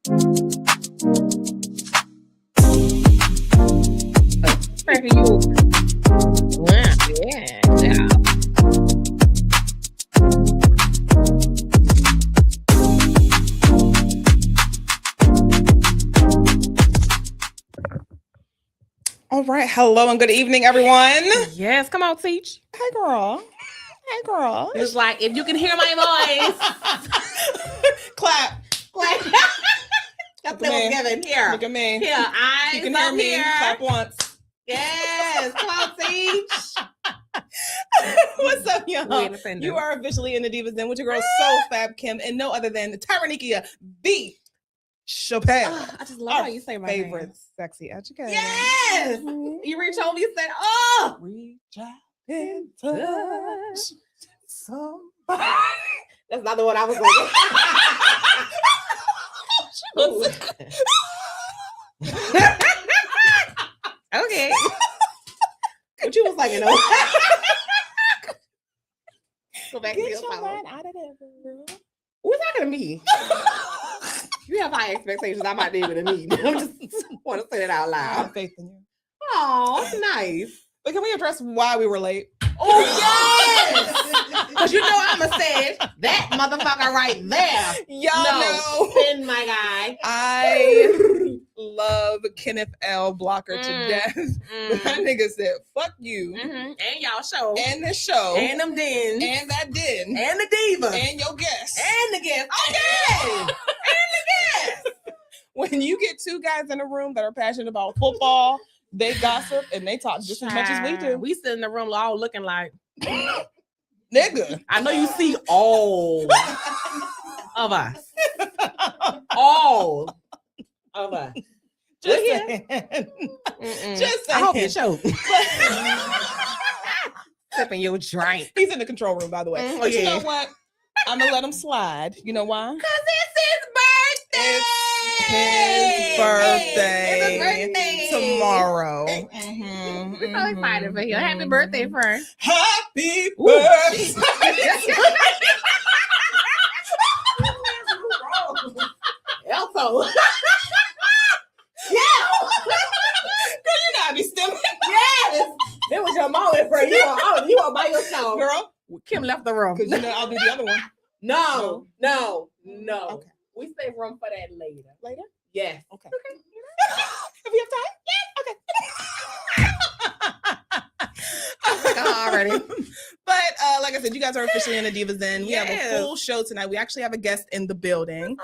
Cracking you. Yeah. All right. Hello and good evening, everyone. Yes, come on, teach. Hey, girl. Hey, girl. It's like, if you can hear my voice. Clap. That's what we're giving here. Look at me. Here, eyes You can hear me. here. Clap once. Yes, come on, teach. What's up, y'all? You are officially in the Divas Den with your girl, Soul Fab Kim, and no other than the Tyranikia B. Chappelle. I just love how you say my favorite name. sexy educator. Yes. Mhm. You reach over, you said, oh. Reach out and touch somebody. That's not the one I was like. Okay. But you was like, you know. Go back to your mind out of there, girl. Who's talking to me? You have high expectations. I might be able to meet. I just want to say that out I loud. have faith in you. Oh, nice. But can we address why we were late? Oh, yes! Because you know I'm going to say that motherfucker right there. Y'all know. Spin, my guy. I love Kenneth L. Blocker to death. That nigga said, fuck you. And y'all show. And this show. And them dens. And that den. And the diva. And your guests. And the guests. Okay. And the guests. When you get two guys in a room that are passionate about football, they gossip and they talk just as much as we do. We sit in the room all looking like nigga. I know you see all of us. All of us. Just saying. Just saying. I hope you show. Sipping your drink. He's in the control room, by the way. But you know what? I'm gonna let him slide. You know why? Because it's his birthday. It's his birthday. It's his birthday tomorrow. We're so excited for you. Happy birthday, friend. Happy birthday. Elso. Yeah. Girl, you gotta be stupid. Yes. That was your moment, friend. You are by yourself. Girl. Kim left the room. Because you know I'll do the other one. No. Okay. We save room for that later. Later? Yes. Okay. If we have time? Yes. Okay. Already. But like I said, you guys are officially in the Divas Den. We have a full show tonight. We actually have a guest in the building.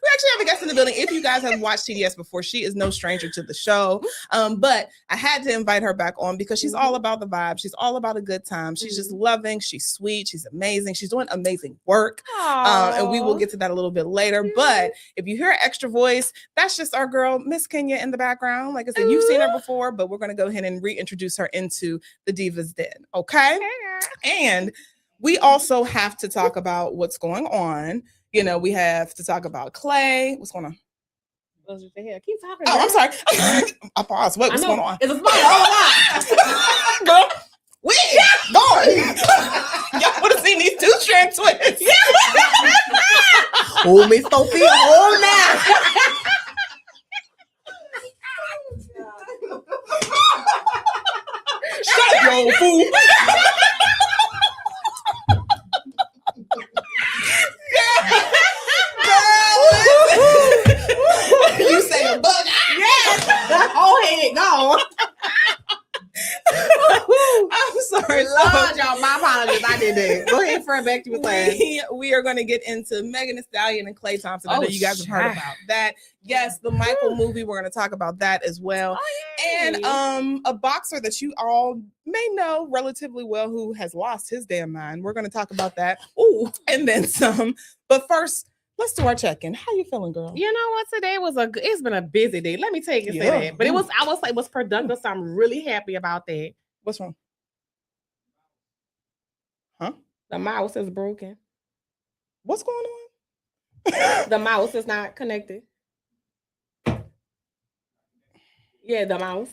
We actually have a guest in the building. If you guys have watched TDS before, she is no stranger to the show. But I had to invite her back on because she's all about the vibe. She's all about a good time. She's just loving. She's sweet. She's amazing. She's doing amazing work. And we will get to that a little bit later. But if you hear an extra voice, that's just our girl, Miss Kenya, in the background. Like I said, you've seen her before, but we're going to go ahead and reintroduce her into the Divas Den. Okay? And we also have to talk about what's going on. You know, we have to talk about Klay. What's going on? Keep talking. Oh, I'm sorry. I paused. What's going on? It's a spider. Oh, girl. We going. Y'all would have seen these two strand twins. Oh, Miss Sophia. Oh, now. Shut up, you old fool. You say a bug. Yes. Oh, head gone. I'm sorry. Lord, y'all, my apologies. I did that. Go ahead, friend. Back to your class. We are going to get into Megan Thee Stallion and Klay Thompson. I know you guys have heard about that. Yes, the Michael movie. We're going to talk about that as well. And a boxer that you all may know relatively well who has lost his damn mind. We're going to talk about that. Ooh, and then some. But first, let's do our check-in. How you feeling, girl? You know what? Today it's been a busy day. Let me take you say that. But I would say it was productive, so I'm really happy about that. What's wrong? Huh? The mouse is broken. What's going on? The mouse is not connected. Yeah, the mouse.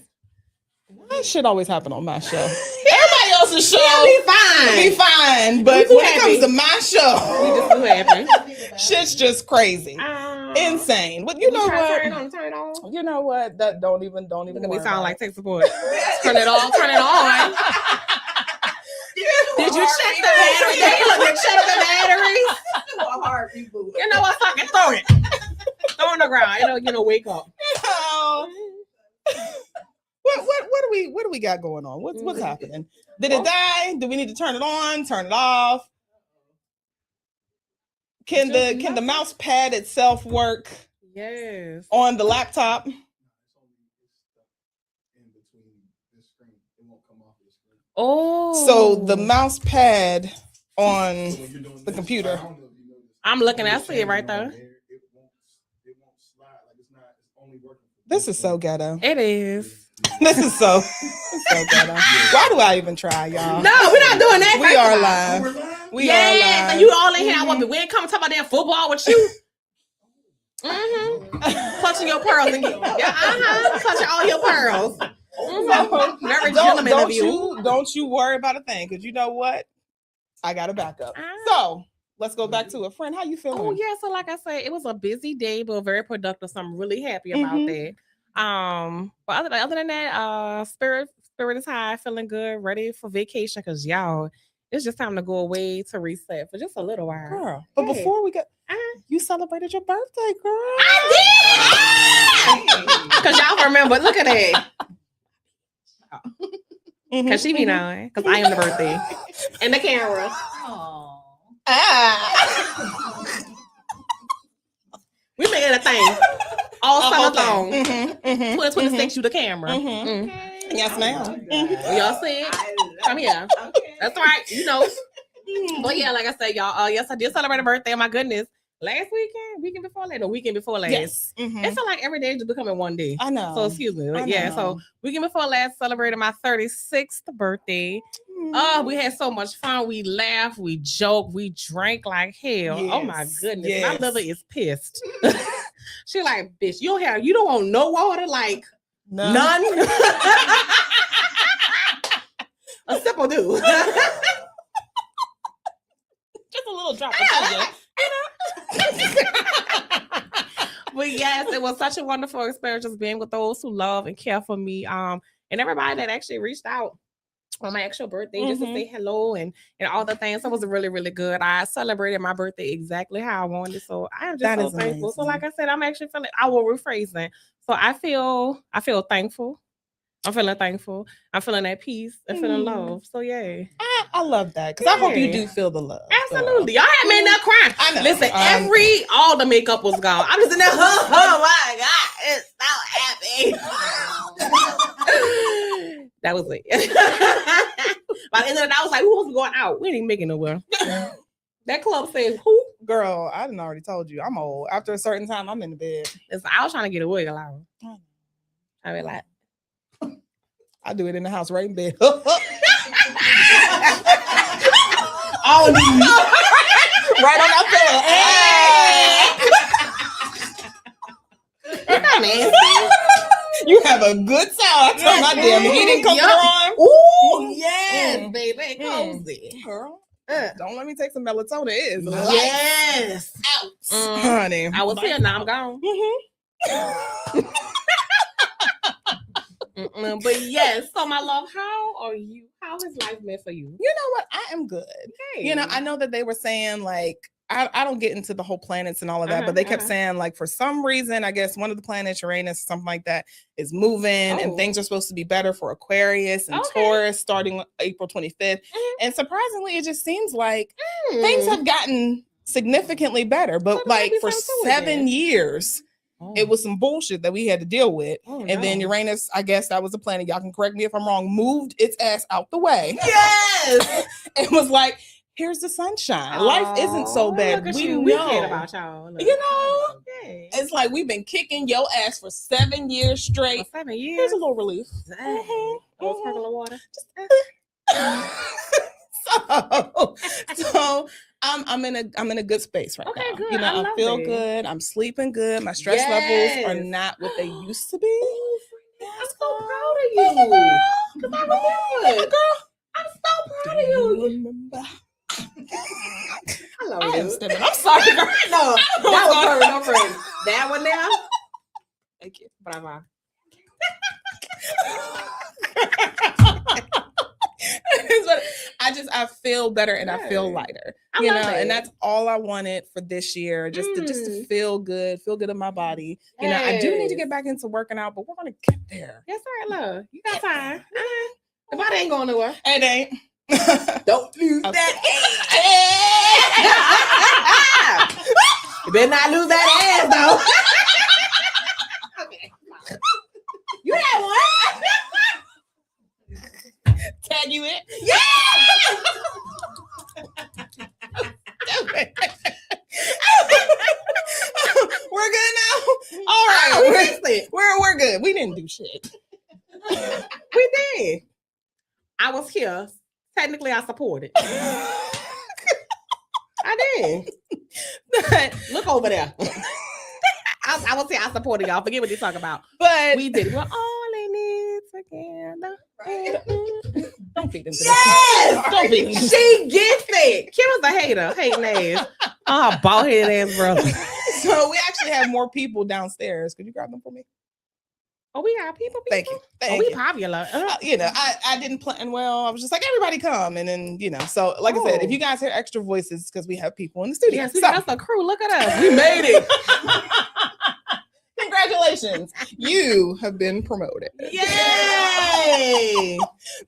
That shit always happen on my show. Everybody else else's show, be fine. Be fine. But when it comes to my show, we just too happy. Shit's just crazy. Insane. But you know what? Turn it on. You know what? That don't even We sound like tech support. Turn it on. Did you check the battery? Check the batteries. You know what? Fucking throw it. Throw on the ground. It'll wake up. What do we got going on? What's happening? Did it die? Do we need to turn it on? Turn it off? Can the mouse pad itself work? Yes. On the laptop? Oh. So the mouse pad on the computer. I'm looking at it right there. This is so ghetto. It is. This is so ghetto. Why do I even try, y'all? No, we're not doing that. We are live. We are live. And you all in here. I want to. We ain't coming to talk about that football with you. Clutching your pearls and clutching all your pearls. Very gentleman of you. Don't you worry about a thing, because you know what? I got a backup. So let's go back to a friend. How you feeling? Oh yeah. So like I said, it was a busy day, but very productive. So I'm really happy about that. But other than that, spirit is high, feeling good, ready for vacation. Because y'all, it's just time to go away to reset for just a little while. Girl, but before we go, you celebrated your birthday, girl. I did. Because y'all remember. Look at that. Because she be knowing. Because I am the birthday and the camera. We making a thing all summer long. 2026, you the camera. Yes, ma'am. Y'all see it? Come here. That's right. But yeah, like I said, y'all. Yes, I did celebrate a birthday. My goodness, last weekend before last, the weekend before last. Yes. It felt like every day is just becoming one day. I know. So excuse me. Yeah. So weekend before last, celebrated my 36th birthday. Oh, we had so much fun. We laughed, we joked, we drank like hell. Yes. Oh my goodness. Yes. My liver is pissed. She like, bitch, you don't want no water, like none. A sip will do. Just a little drop of sugar. But yes, it was such a wonderful experience just being with those who love and care for me. And everybody that actually reached out on my actual birthday just to say hello and all the things. So it was really, really good. I celebrated my birthday exactly how I wanted. So I am just so thankful. Amazing. So like I said, I'm actually feeling, I will rephrase that. So I feel thankful. I'm feeling thankful. I'm feeling at peace and feeling love. So yeah. I love that. Because I hope you do feel the love. Absolutely. Y'all had me in that crying. I know. Listen, all the makeup was gone. I'm just in there, oh my God, it's so happy. That was it. By the end of the night, I was like, who was going out? We ain't making nowhere. That club says, who? Girl, I done already told you. I'm old. After a certain time, I'm in the bed. Listen, I was trying to get a wiggle out. I mean, like, I do it in the house right in bed. All these. Right on that pillow. You have a good sound. I told my damn heating comes on. Ooh, yes, baby. Cozy. Girl, don't let me take some melatonin. It is yes. Out. Honey. I was here, now I'm gone. But yes, so my love, how are you? How has life been for you? You know what? I am good. Okay. I know that they were saying like, I don't get into the whole planets and all of that, but they kept saying like, for some reason, I guess one of the planets, Uranus, something like that, is moving and things are supposed to be better for Aquarius and Taurus starting April 25th. And surprisingly, it just seems like things have gotten significantly better, but like for 7 years, it was some bullshit that we had to deal with. And then Uranus, I guess that was a planet, y'all can correct me if I'm wrong, moved its ass out the way. Yes. It was like, here's the sunshine. Life isn't so bad. We care about y'all. Look. It's like we've been kicking your ass for 7 years straight. 7 years. Here's a little relief. Sprinkle of water. So I'm in a good space right now. Good. I feel good. I'm sleeping good. My stress levels are not what they used to be. I'm so proud of you. Because I remember. Girl, I'm so proud of you. Remember? I love I am you. stimming. I'm sorry, girl. No, that was her. No friend. That one there. Thank you. Brava. I feel better and I feel lighter. I You know, love that. and that's all I wanted for this year. Just to feel good in my body. You know, I do need to get back into working out, but we're gonna get there. Yes, sir, love. You got time. The body ain't going nowhere. It ain't. Don't lose Okay. that ass. You better not lose that ass, though. Okay. You had one. Tag you in. Yeah. We're good now. All right, we're good. We didn't do shit. We did. I was here. Technically, I supported. I did. Look over there. I would say I supported y'all. Forget what you talk about. But We did. We're all in it together. Right. Don't feed them. Yes! Don't feed them. She gets it. Kim was a hater. Hating ass. Oh, bald-headed ass brother. So we actually have more people downstairs. Could you grab them for me? Oh, we got people. Thank you. Oh, we popular. You know, I didn't plan well. I was just like, everybody come. And then, you know, so like I said, if you guys hear extra voices, because we have people in the studio. Yes, we got us a crew. Look at us. We made it. Congratulations. You have been promoted. Yay!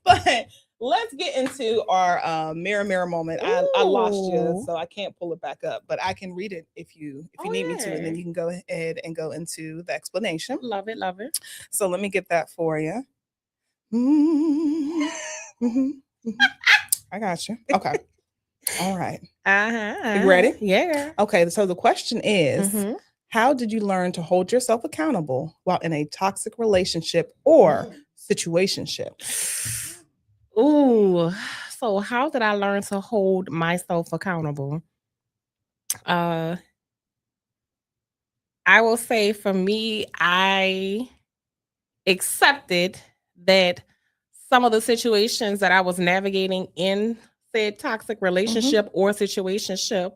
But let's get into our mirror moment. I lost you, so I can't pull it back up, but I can read it if you need me to, and then you can go ahead and go into the explanation. Love it, love it. So let me get that for you. Mm-hmm. I got you. Okay. All right. You ready? Yeah. Okay. So the question is, how did you learn to hold yourself accountable while in a toxic relationship or situationship? Ooh. So how did I learn to hold myself accountable? I will say for me, I accepted that some of the situations that I was navigating in said toxic relationship or situationship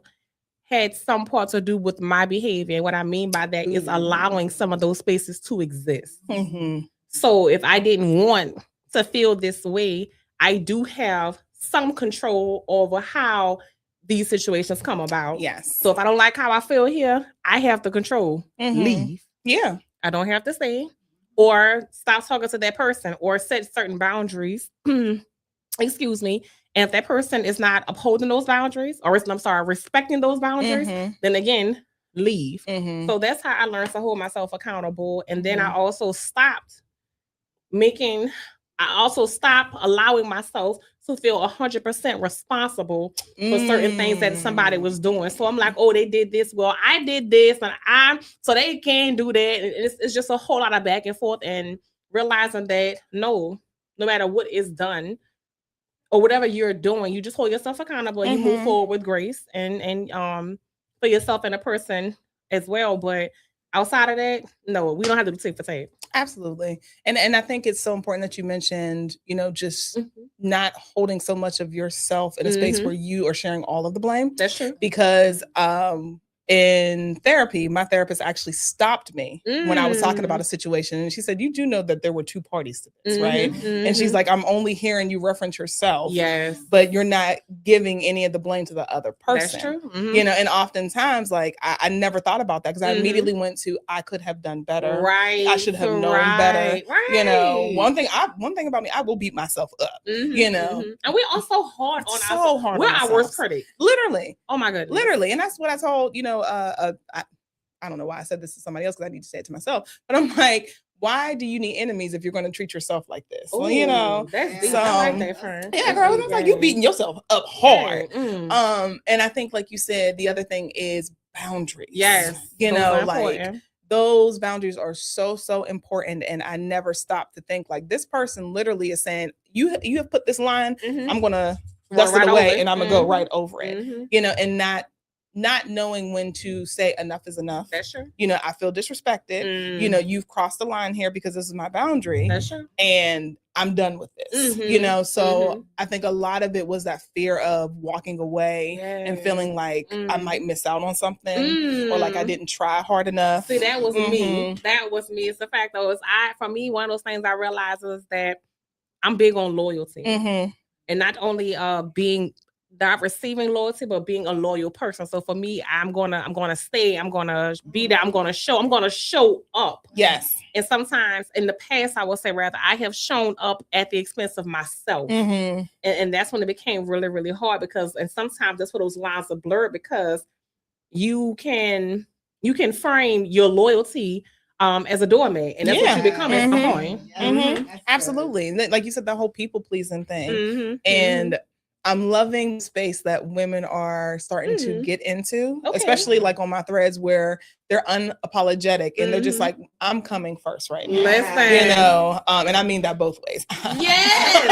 had some part to do with my behavior. And what I mean by that is allowing some of those spaces to exist. So if I didn't want to feel this way, I do have some control over how these situations come about. Yes. So if I don't like how I feel here, I have the control. Leave. Yeah. I don't have to stay or stop talking to that person or set certain boundaries. Excuse me. And if that person is not upholding those boundaries or respecting those boundaries, then again, leave. So that's how I learned to hold myself accountable. And then I also stopped allowing myself to feel 100% responsible for certain things that somebody was doing. So I'm like, oh, they did this. Well, I did this, so they can't do that. It's just a whole lot of back and forth, and realizing that no matter what is done or whatever you're doing, you just hold yourself accountable and you move forward with grace and for yourself and a person as well. But outside of that, no, we don't have to be tit for tat. Absolutely. And I think it's so important that you mentioned, you know, just not holding so much of yourself in a space where you are sharing all of the blame. That's true. Because in therapy, my therapist actually stopped me when I was talking about a situation. And she said, you do know that there were two parties to this, right? And she's like, I'm only hearing you reference yourself. Yes. But you're not giving any of the blame to the other person. That's true. You know, and oftentimes, like, I never thought about that because I immediately went to, I could have done better. Right. I should have known better. Right. You know, one thing about me, I will beat myself up, you know. And we're also hard on ourselves. We're our worst critic. Literally. Oh my goodness. Literally. And that's what I told, you know, I don't know why I said this to somebody else because I need to say it to myself, but I'm like, why do you need enemies if you're going to treat yourself like this? Well, you know, that's deep. I like that, friend. Yeah, girl, it's like you beating yourself up hard. And I think, like you said, the other thing is boundaries. Yes, you know, like those boundaries are so important. And I never stopped to think, like, this person literally is saying, you have put this line, I'm gonna dust it away and I'm gonna go right over it. You know, and not knowing when to say enough is enough. That's true. You know, I feel disrespected. You know, you've crossed the line here because this is my boundary. That's true. And I'm done with this, Mhm. you know? So Mhm. I think a lot of it was that fear of walking away and feeling like I might miss out on something or like I didn't try hard enough. See, that was me. That was me. It's the fact though, for me, one of those things I realized is that I'm big on loyalty. And not only not receiving loyalty, but being a loyal person. So for me, I'm gonna stay, I'm gonna be there, I'm gonna show up. Yes. And sometimes in the past, I would say rather, I have shown up at the expense of myself. And that's when it became really, really hard and sometimes that's where those lines are blurred because you can frame your loyalty as a doormat, and that's what you become at some point. Absolutely. Like you said, the whole people pleasing thing. And I'm loving the space that women are starting to get into, especially like on my threads where they're unapologetic and they're just like, I'm coming first right now. Listen. You know, and I mean that both ways. Yes.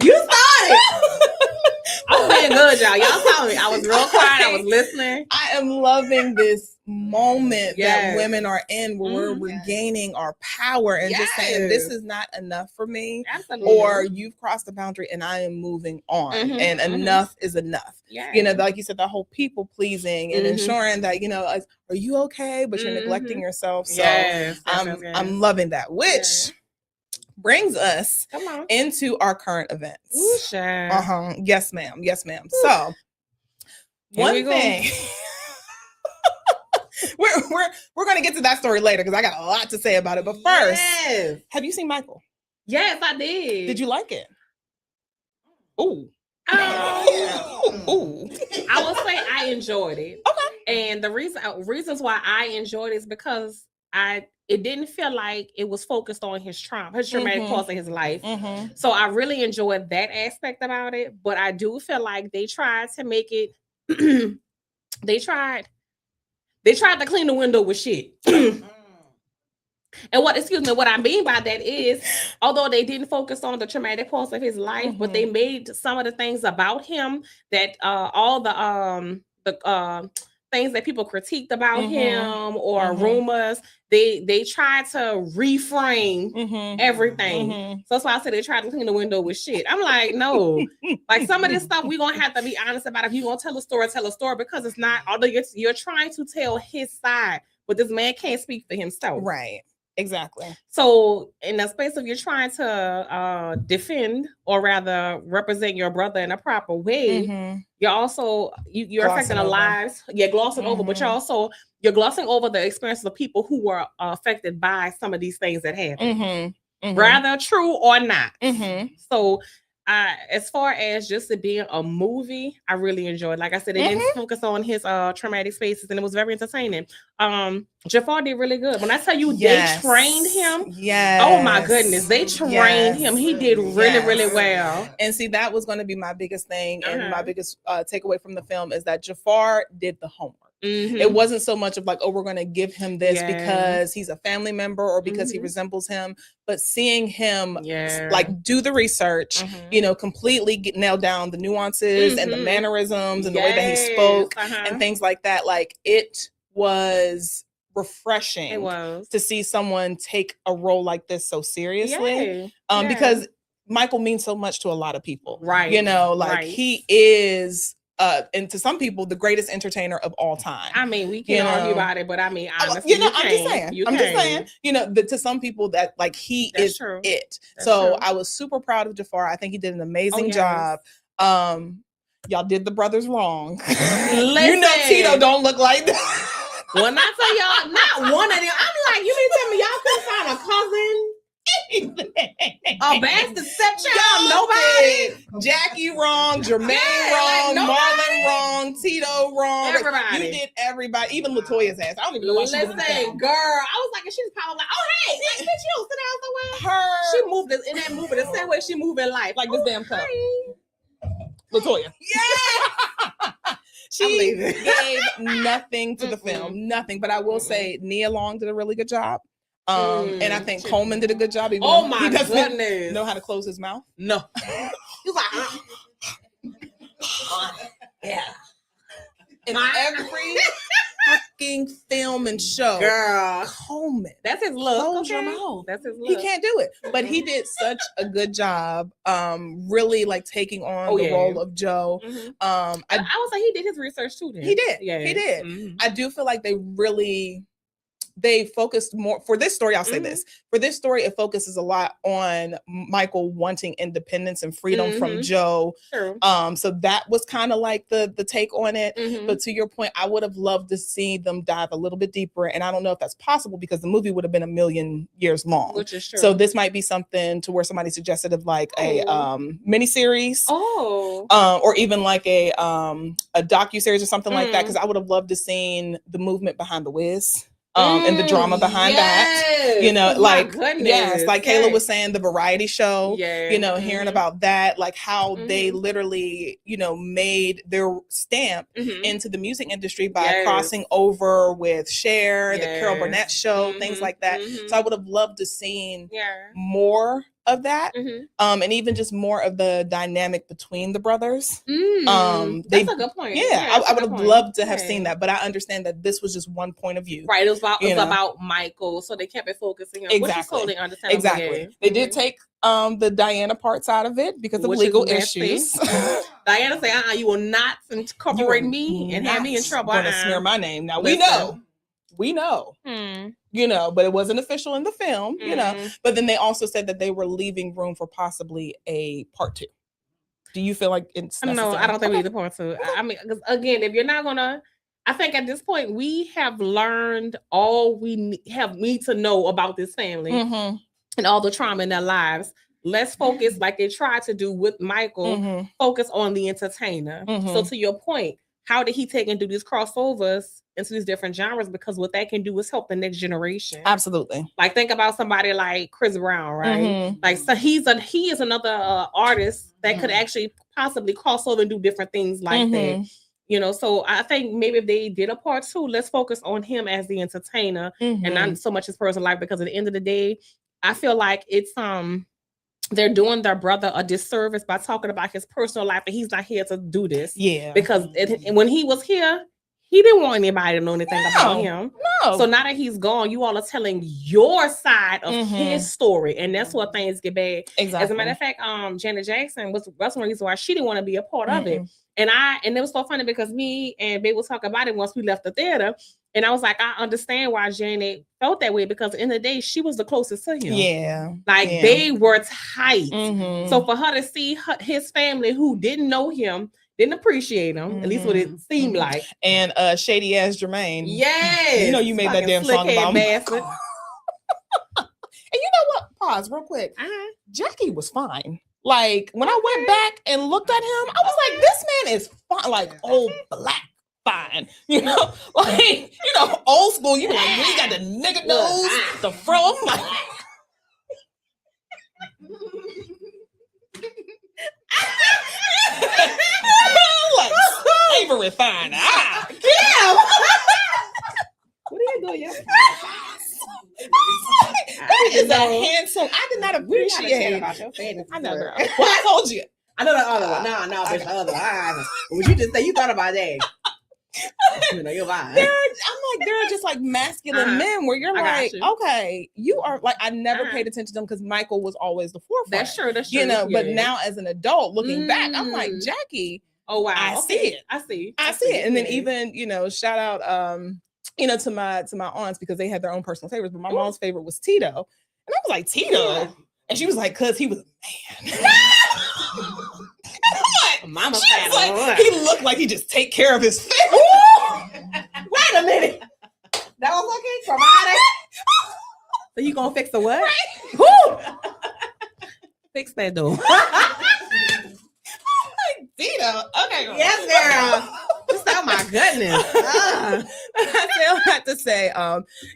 You started. I'm playing good, y'all. Y'all saw me. I was real quiet. I was listening. I am loving this moment that women are in where we're regaining our power and just saying, this is not enough for me. Absolutely. Or you've crossed the boundary and I am moving on. And enough is enough. You know, like you said, the whole people pleasing and ensuring that, you know, are you okay? But you're neglecting yourself. So I'm loving that, which brings us into our current events. Ooh, sure. Yes, ma'am. Yes, ma'am. So one thing we're going to get to that story later because I got a lot to say about it. But first, have you seen Michael? Yes, I did. Did you like it? Ooh. Ooh. I will say I enjoyed it. Okay. And the reasons why I enjoyed it is because it didn't feel like it was focused on his traumatic past in his life. So I really enjoyed that aspect about it. But I do feel like they tried to make it. They tried to clean the window with shit. And what I mean by that is, although they didn't focus on the traumatic parts of his life, but they made some of the things about him that all the things that people critiqued about him or rumors, they tried to reframe everything. So that's why I said they tried to clean the window with shit. I'm like, no, like some of this stuff we're gonna have to be honest about. If you're gonna tell a story, because it's not, although you're trying to tell his side, but this man can't speak for himself. Right. Exactly. So in the space of you're trying to defend or rather represent your brother in a proper way, you're also you're affecting the lives. You're glossing over, but you're glossing over the experiences of people who were affected by some of these things that happened, rather true or not. So as far as just it being a movie, I really enjoyed. Like I said, they didn't focus on his traumatic spaces, and it was very entertaining. Jafar did really good. When I tell you they trained him, oh my goodness, they trained him. He did really, really well. And see, that was going to be my biggest thing, and my biggest takeaway from the film is that Jafar did the homework. It wasn't so much of like, oh, we're going to give him this because he's a family member or because he resembles him, but seeing him like do the research, you know, completely nail down the nuances and the mannerisms and the way that he spoke and things like that. Like it was refreshing to see someone take a role like this so seriously, because Michael means so much to a lot of people, right? You know, like he is and to some people, the greatest entertainer of all time. I mean, we can't argue about it, but I mean, honestly, you know, I'm just saying, you know, to some people that like he is it. So I was super proud of Jafar. I think he did an amazing job. Y'all did the brothers wrong. You know, Tito don't look like that. When I tell y'all, not one of them, I'm like, you mean tell me y'all couldn't find a cousin? A bastard stepchild, nobody. Jackie wrong, Jermaine wrong, Marlon wrong, Tito wrong. Everybody. You did everybody, even Latoya's ass. I don't even know why she was girl. I was like, and she was probably like, oh hey, bitch, you don't sit down somewhere. She moved in that movie the same way she moved in life, like this damn cup. Latoya. Yeah. She gave nothing to the film, nothing. But I will say Nia Long did a really good job. And I think Coleman did a good job. Even Oh my he doesn't goodness. know how to close his mouth. No. He's like, yeah. In every fucking film and show, girl, Coleman. That's his look. Close your mouth. That's his look. He can't do it. But he did such a good job, really like taking on the role of Joe. I would say he did his research too. Then he did. Yeah, he did. I do feel like they focused more for this story. I'll say this for this story, it focuses a lot on Michael wanting independence and freedom from Joe. True. So that was kind of like the take on it. But to your point, I would have loved to see them dive a little bit deeper. And I don't know if that's possible because the movie would have been 1,000,000 years long. Which is true. So this might be something to where somebody suggested of like a miniseries. Or even like a docuseries or something like that. Because I would have loved to seen the movement behind The Wiz. And the drama behind that, you know, like, like Kayla was saying, the variety show, you know, hearing about that, like how they literally, you know, made their stamp into the music industry by crossing over with Cher, the Carol Burnett show, things like that. So I would have loved to seen more of that, and even just more of the dynamic between the brothers. That's a good point. I would have loved to have seen that, but I understand that this was just one point of view. Right, it was about Michael, so they kept it focusing on exactly. which is totally understandable. Exactly, they did take the Diana parts out of it because of legal issues. Diana said, "You will not incorporate me and have me in trouble. Going to smear my name." Now we know. You know, but it wasn't official in the film, you know. But then they also said that they were leaving room for possibly a part 2. Do you feel like it's necessary? No, I don't think we need a part 2. I mean, because again, if you're not gonna, I think at this point we have learned all we need to know about this family and all the trauma in their lives. Let's focus, like they tried to do with Michael, focus on the entertainer. So to your point, how did he take and do these crossovers into these different genres? Because what that can do is help the next generation. Absolutely. Like think about somebody like Chris Brown, right? Like so he is another artist that could actually possibly cross over and do different things like that. You know, so I think maybe if they did a part 2, let's focus on him as the entertainer and not so much his personal life. Because at the end of the day, I feel like it's they're doing their brother a disservice by talking about his personal life, and he's not here to do this. Yeah, because when he was here, he didn't want anybody to know anything about him. No. So now that he's gone, you all are telling your side of his story, and that's where things get bad. Exactly. As a matter of fact, Janet Jackson that's one reason why she didn't want to be a part of it. And it was so funny because me and Babe was talking about it once we left the theater. And I was like, I understand why Janet felt that way because in the day, she was the closest to him. Yeah. Like they were tight. So for her to see his family who didn't know him, didn't appreciate him, at least what it seemed like. And shady ass Jermaine. Yes. You know you made that damn song about him. And you know what? Pause real quick. Jackie was fine. Like when I went back and looked at him, I was like, this man is fine, like old black fine. You know, like, you know, old school, you know, like when you got the nigga nose, the fro, like like Avery fine. Yeah. What are you doing? That is a handsome. I did not appreciate it. I know, girl. Well, I told you. I know the other one. No, bitch, the other one. Would you just say you thought about that? You know, you're lying. I'm like, they're just like masculine men where you're like, okay, you are like, I never paid attention to them because Michael was always the forefront. That's true. You know, but now as an adult looking back, I'm like, Jackie. Oh wow, I see it. I see it. And then even, you know, shout out you know, to my aunts because they had their own personal favorites, but my mom's favorite was Tito. And I was like, Tito? And she was like, cause he was a man. Mama like, he looked like he just take care of his family. Wait a minute. That was okay? Provided. So you gonna fix the what? Right. Fix that door. Tito. Okay. Yes, girl. Oh my goodness. I still have to say,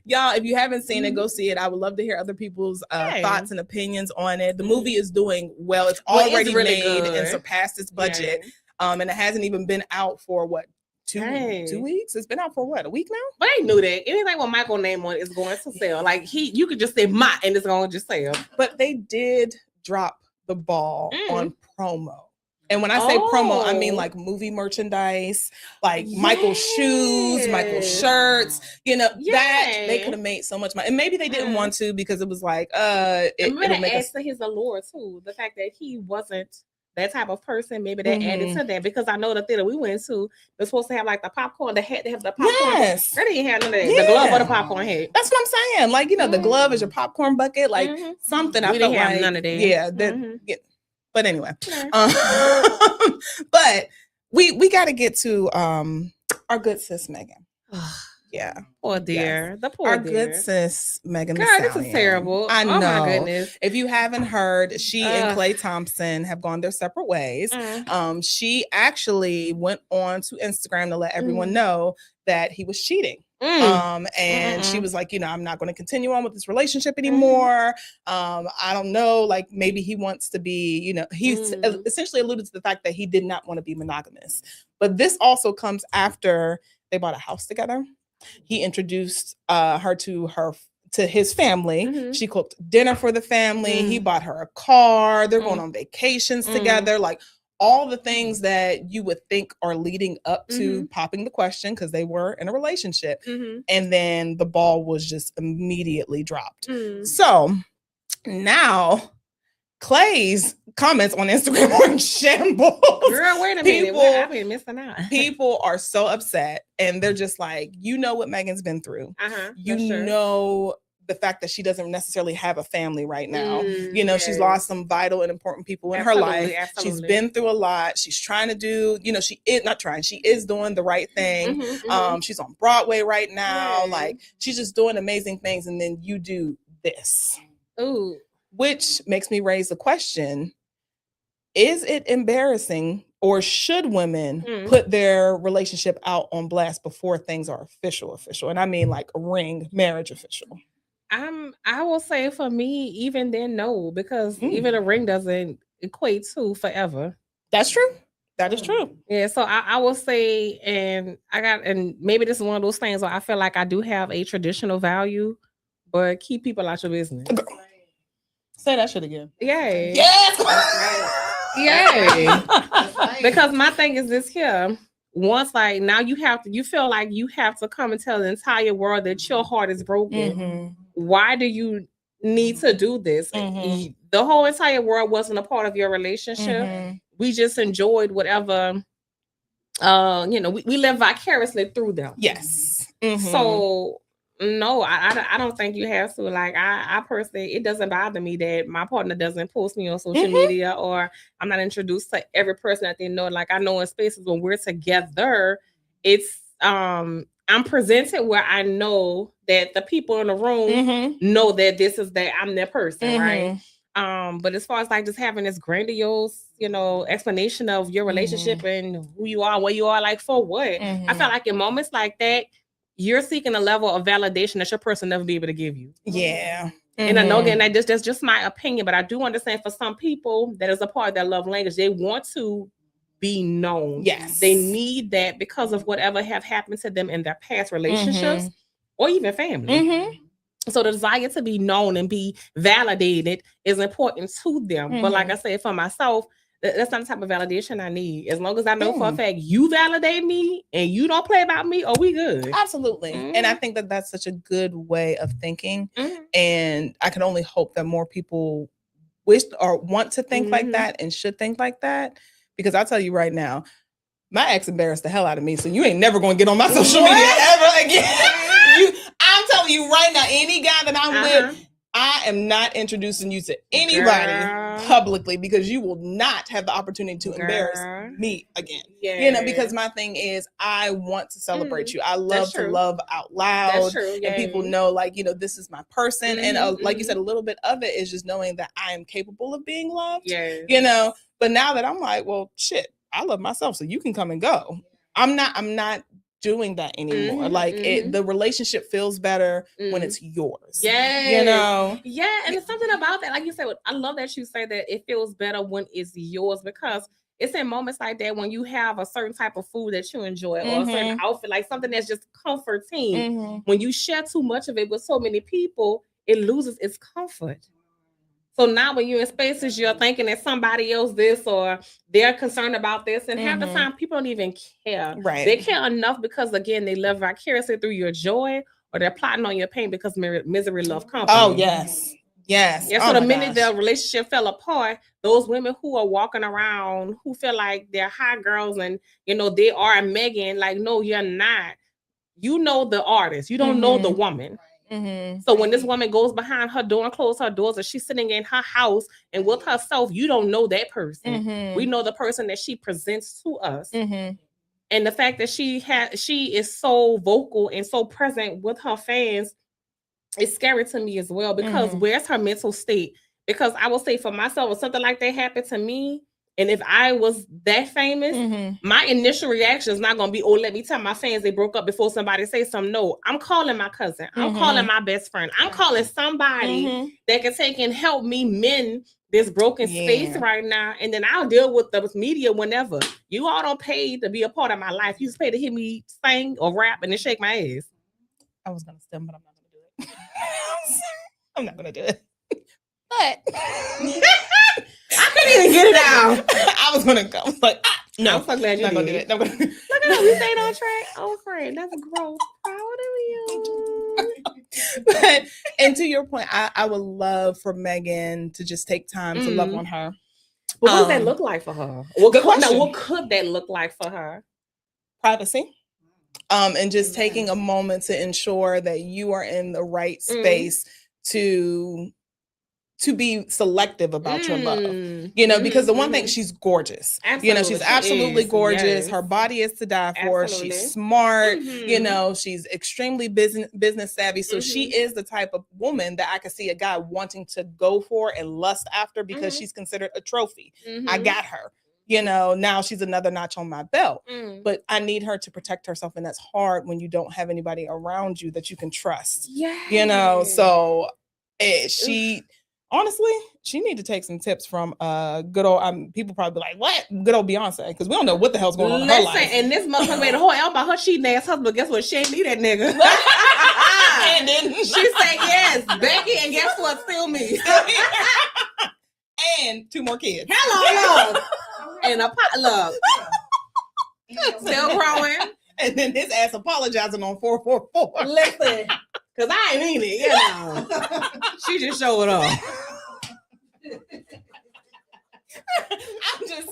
y'all, if you haven't seen it, go see it. I would love to hear other people's thoughts and opinions on it. The movie is doing well. It's already really made and surpassed its budget. And it hasn't even been out for 2 weeks. It's been out for what, a week now? But they knew that anything with Michael name on it is going to sell. Like you could just say "my" and it's going to just sell. But they did drop the ball on promo. And when I say promo, I mean like movie merchandise, like Michael's shoes, Michael's shirts, that they could have made so much money. And maybe they didn't want to because it was like, it'll make adds to his allure too. The fact that he wasn't that type of person, maybe that added to that, because I know the theater we went to was supposed to have like the popcorn, they had to have the popcorn. Yes. They didn't have none of that. The glove or the popcorn head. That's what I'm saying. Like, the glove is your popcorn bucket, like something. I didn't felt have like, none of that. Yeah, but anyway, but we got to get to our good sis Megan. Yeah, poor dear, the poor our dear. Good sis Megan. God, this is terrible. I know. Oh my goodness. If you haven't heard, she and Klay Thompson have gone their separate ways. She actually went on to Instagram to let everyone know that he was cheating. And she was like, I'm not going to continue on with this relationship anymore. I don't know, like maybe he wants to be, he's essentially alluded to the fact that he did not want to be monogamous. But this also comes after they bought a house together. He introduced her to his family. She cooked dinner for the family. He bought her a car. They're going on vacations together. Like all the things that you would think are leading up to popping the question, because they were in a relationship. And then the ball was just immediately dropped. So now Klay's comments on Instagram were in shambles. Girl, wait a minute. I've been missing out. People are so upset, and they're just like, what Megan's been through. Know the fact that she doesn't necessarily have a family right now. She's lost some vital and important people in her life. She's been through a lot. She's trying to do, she is not trying. She is doing the right thing. She's on Broadway right now. Like, she's just doing amazing things. And then you do this. Ooh. Which makes me raise the question, is it embarrassing, or should women put their relationship out on blast before things are official? And I mean like a ring, marriage official. I will say for me, even then, no, because even a ring doesn't equate to forever. That's true. That is true. Yeah, so I will say, and maybe this is one of those things where I feel like I do have a traditional value, but keep people out your business. Say that shit again. Yay. Yes. Yay. Because my thing is this here. Once like now you feel like you have to come and tell the entire world that your heart is broken. Why do you need to do this? The whole entire world wasn't a part of your relationship. We just enjoyed whatever we live vicariously through them. Yes. So no, I don't think you have to. Like I personally, it doesn't bother me that my partner doesn't post me on social media, or I'm not introduced to every person that they know. Like I know in spaces when we're together, it's I'm presented where I know that the people in the room know that I'm their person, right? But as far as like just having this grandiose, explanation of your relationship and who you are, where you are, like for what? I felt like in moments like that, you're seeking a level of validation that your person never be able to give you. Yeah. And I know again that's just my opinion, but I do understand for some people that is a part of their love language. They want to be known. Yes. They need that because of whatever have happened to them in their past relationships or even family. So the desire to be known and be validated is important to them. But like I said, for myself, that's not the type of validation I need. As long as I know for a fact you validate me and you don't play about me, we good. Absolutely. And I think that that's such a good way of thinking. And I can only hope that more people wish or want to think like that and should think like that. Because I'll tell you right now, my ex embarrassed the hell out of me. So you ain't never going to get on my social media ever again. I'm telling you right now, any guy that I'm with, I am not introducing you to anybody publicly, because you will not have the opportunity to embarrass me again. Because my thing is, I want to celebrate you. I love to love out loud. And people know, like, this is my person. And like you said, a little bit of it is just knowing that I am capable of being loved. But now that I'm like, well, shit, I love myself, so you can come and go. I'm not doing that anymore. The relationship feels better when it's yours. Yeah, and it's something about that. Like you said, I love that you say that it feels better when it's yours, because it's in moments like that when you have a certain type of food that you enjoy or a certain outfit, like something that's just comforting. When you share too much of it with so many people, it loses its comfort. So now when you're in spaces, you're thinking that somebody else this or they're concerned about this. And half the time, people don't even care. Right. They care enough because, again, they live vicariously through your joy, or they're plotting on your pain because misery love company. Oh, yes. Yes. Yeah, so the minute the relationship fell apart, those women who are walking around who feel like they're hot girls and, you know, they are Megan, like, no, you're not. You know the artist. You don't know the woman. So when this woman goes behind her door and closes her doors, and she's sitting in her house and with herself, you don't know that person. We know the person that she presents to us. And the fact that she is so vocal and so present with her fans, it's scary to me as well, because where's her mental state? Because I will say for myself, if something like that happened to me, and if I was that famous, my initial reaction is not going to be, oh, let me tell my fans they broke up before somebody say something. No, I'm calling my cousin. I'm calling my best friend. I'm calling somebody that can take and help me mend this broken space right now. And then I'll deal with the media whenever. You all don't pay to be a part of my life. You just pay to hear me sing or rap and then shake my ass. I was going to stem, but I'm not going to do it. I'm not going to do it. But I couldn't even get it out. I was gonna go. Like, no, I'm so glad you not gonna do did. it. Look at how we stayed on track. Oh, friend, that's growth. Proud of you. But and to your point, I would love for Megan to just take time to love on her. But what does that look like for her? What could that look like for her? Privacy. And just taking a moment to ensure that you are in the right space to be selective about your love, you know, because the one thing, she's gorgeous. Absolutely. You know, she's absolutely gorgeous. Yes. Her body is to die for. Absolutely. She's smart. You know, she's extremely business savvy. So she is the type of woman that I could see a guy wanting to go for and lust after because she's considered a trophy. I got her. You know, now she's another notch on my belt. But I need her to protect herself. And that's hard when you don't have anybody around you that you can trust. Yeah. You know, so honestly, she need to take some tips from good old. People probably be like, "What? Good old Beyonce?" Because we don't know what the hell's going on in her life. And this motherfucker made a whole album about her cheating ass husband. Guess what? She ain't need that nigga. And then she said yes, Becky, and guess what? Still me. And 2 more kids. Hello, love. And a potluck. Still growing. And then his ass apologizing on 444. Listen. Because I ain't mean it, you know. She just showed up. I'm just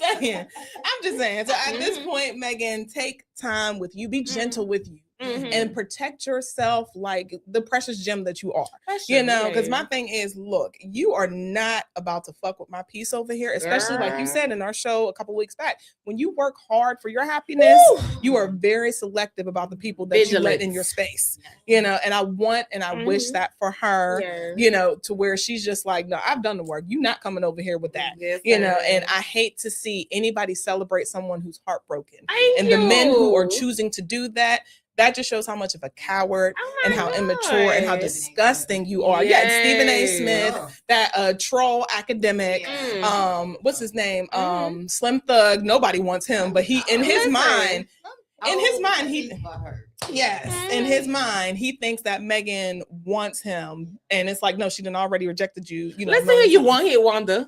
saying. So at this point, Megan, take time with you. Be gentle with you. And protect yourself like the precious gem that you are. You know, because my thing is, look, you are not about to fuck with my peace over here, especially like you said in our show a couple weeks back. When you work hard for your happiness, you are very selective about the people that you let in your space. You know, and I want and I wish that for her, you know, to where she's just like, no, I've done the work. You're not coming over here with that. You know, and I hate to see anybody celebrate someone who's heartbroken. The men who are choosing to do that, that just shows how much of a coward and how immature and how disgusting you are. Yes. Yeah, Stephen A. Smith, that troll academic, what's his name? Slim Thug. Nobody wants him, but he in his mind, he thinks that Megan wants him, and it's like, no, she done already rejected you. You know, listen here, you want here, Wanda.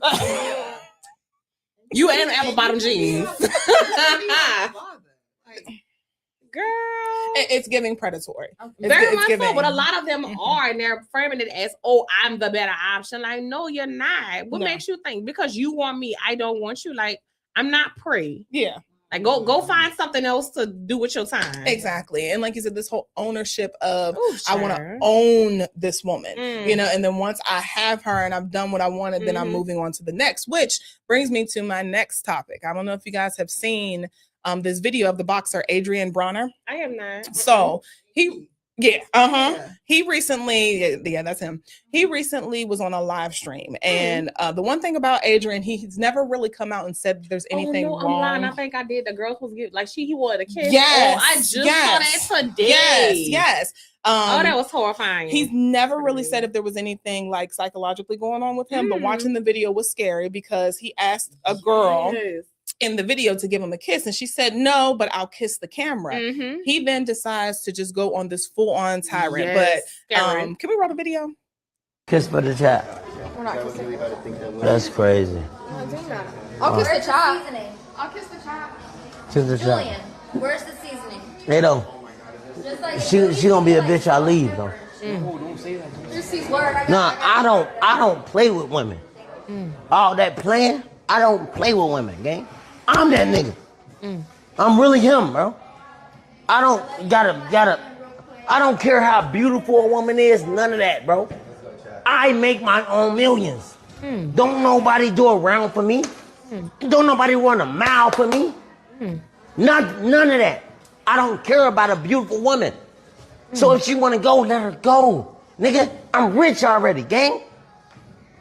You and apple bottom jeans. Girl, it's giving predatory. Very much so, but a lot of them are, and they're framing it as, "Oh, I'm the better option." Like, no, you're not. What makes you think because you want me, I don't want you? Like, I'm not prey. Yeah. Like, go find something else to do with your time. Exactly. And like you said, this whole ownership of, I want to own this woman, you know, and then once I have her and I've done what I wanted, then I'm moving on to the next, which brings me to my next topic. I don't know if you guys have seen this video of the boxer Adrien Broner. I have not. So he recently, that's him. He recently was on a live stream, and the one thing about Adrien, he's never really come out and said there's anything wrong. I'm lying. I think I did. The girls was like he wanted a kiss. Yes, I just saw that today. Yes. That was horrifying. He's never really said if there was anything like psychologically going on with him, but watching the video was scary because he asked a girl. in the video to give him a kiss. And she said, no, but I'll kiss the camera. He then decides to just go on this full-on tyrant. Yes, but can we roll the video? Kiss for the chat. We're not kissing. That's crazy. I'll kiss the chop. I'll kiss the chop. Kiss the chat. Julian, where's the seasoning? They don't. Just like She gonna be a bitch. I leave though. Nah, I don't play with women. All that playing, I don't play with women, gang. I'm that nigga. I'm really him, bro. I don't gotta. I don't care how beautiful a woman is. None of that, bro. I make my own millions. Don't nobody do a round for me. Don't nobody run a mile for me. None of that. I don't care about a beautiful woman. So if she want to go, let her go. Nigga, I'm rich already, gang.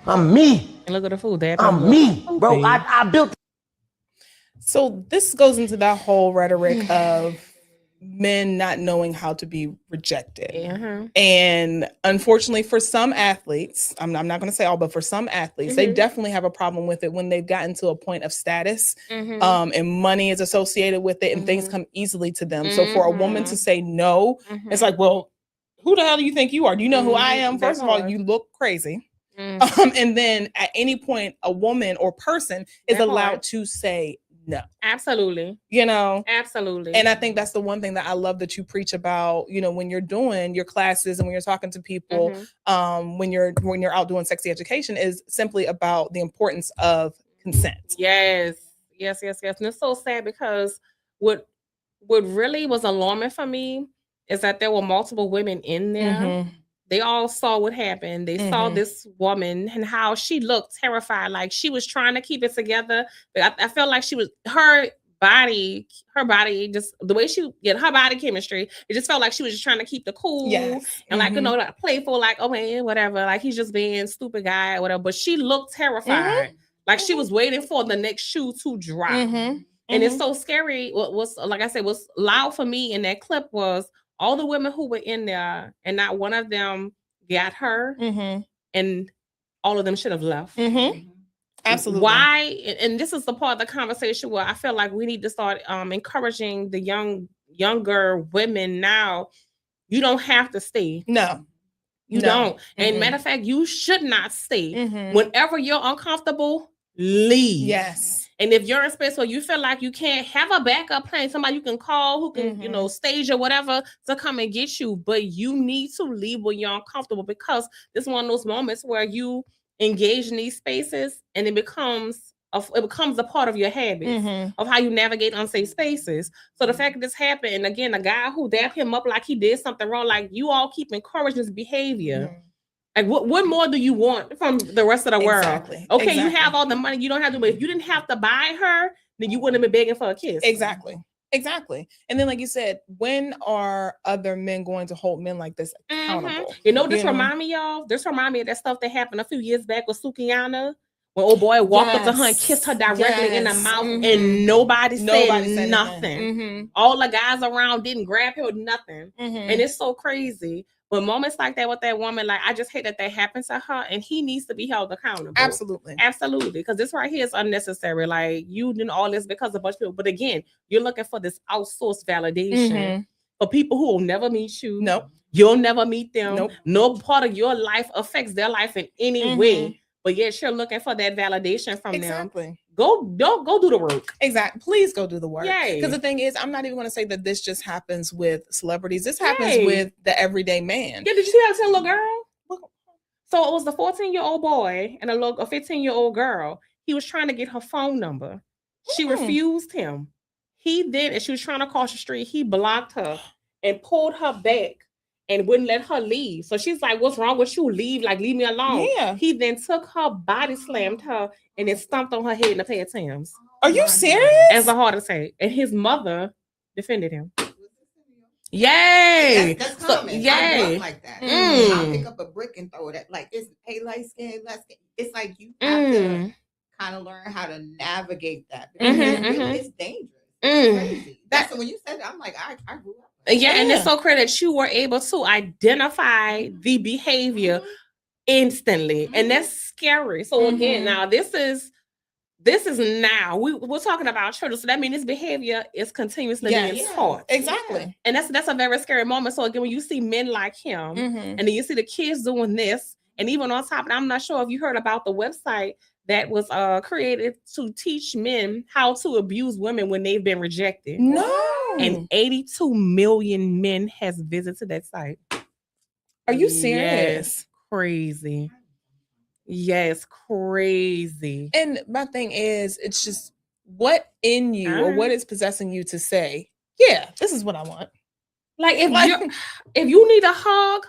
I'm me. And look at the food, Dad. I'm me, bro. I built. So this goes into that whole rhetoric of men not knowing how to be rejected. And unfortunately for some athletes, I'm not going to say all, but for some athletes, they definitely have a problem with it when they've gotten to a point of status and money is associated with it and things come easily to them. So for a woman to say no, it's like, well, who the hell do you think you are? Do you know who I am? First of all, you look crazy. And then at any point, a woman or person is allowed to say no. Absolutely. You know? Absolutely. And I think that's the one thing that I love that you preach about, you know, when you're doing your classes and when you're talking to people, when you're out doing sexy education is simply about the importance of consent. Yes. And it's so sad because what really was alarming for me is that there were multiple women in there. They all saw what happened. They saw this woman and how she looked terrified. Like she was trying to keep it together. But I felt like her body, just the way her body chemistry, it just felt like she was just trying to keep the cool and like, you know, like playful, like, oh man, whatever. Like he's just being stupid guy or whatever. But she looked terrified. Like she was waiting for the next shoe to drop. And it's so scary. What was, like I said, what's loud for me in that clip was all the women who were in there and not one of them got her and all of them should have left. Absolutely. Why? And this is the part of the conversation where I feel like we need to start encouraging the younger women now. You don't have to stay. No. You don't. And matter of fact, you should not stay. Whenever you're uncomfortable, leave. Yes. And if you're in a space where you feel like you can't have a backup plan, somebody you can call who can, you know, stage or whatever to come and get you, but you need to leave when you're uncomfortable because this is one of those moments where you engage in these spaces and it becomes a part of your habits of how you navigate unsafe spaces. So the fact that this happened, and again, a guy who dapped him up like he did something wrong, like you all keep encouraging this behavior. Like what more do you want from the rest of the world? Okay, you have all the money, you don't have to, but if you didn't have to buy her, then you wouldn't have been begging for a kiss. Exactly. And then, like you said, when are other men going to hold men like this accountable? You know, this remind me of that stuff that happened a few years back with Sukiyana. When old boy walked up to her and kissed her directly in the mouth and nobody said nothing. All the guys around didn't grab her or nothing. And it's so crazy. But moments like that with that woman, like I just hate that happened to her and he needs to be held accountable. Absolutely. Because this right here is unnecessary. Like you doing all this because a bunch of people. But again, you're looking for this outsourced validation for people who will never meet you. Nope. You'll never meet them. Nope. No part of your life affects their life in any way. But yet you're looking for that validation from them. Go do the work. Exactly. Please go do the work. Because the thing is, I'm not even going to say that this just happens with celebrities. This happens with the everyday man. Yeah, did you see that little girl? So it was the 14-year-old boy and a 15-year-old girl. He was trying to get her phone number. She refused him. He did, and she was trying to cross the street. He blocked her and pulled her back and wouldn't let her leave. So she's like, what's wrong with you? Leave me alone. Yeah. He then took her, body slammed her, and then stomped on her head in a pair of Timbs. Are you serious? As a heart attack. And his mother defended him. Yay! That's common. I walk like that. I'll pick up a brick and throw it. Like it's light skin, less skin. It's like you have to kind of learn how to navigate that because it's dangerous. It's crazy. That's when you said that. I'm like, I grew up. Yeah, and it's so crazy that you were able to identify the behavior instantly, and that's scary. So again, now this is this is now. We're talking about children. So that means this behavior is continuously being taught. Exactly. And that's a very scary moment. So again, when you see men like him, and then you see the kids doing this, and even on top, and I'm not sure if you heard about the website that was created to teach men how to abuse women when they've been rejected. No. And 82 million men has visited that site. Are you serious? Yes, crazy. Yes, crazy. And my thing is, it's just what in you or what is possessing you to say, yeah, this is what I want. Like if you need a hug,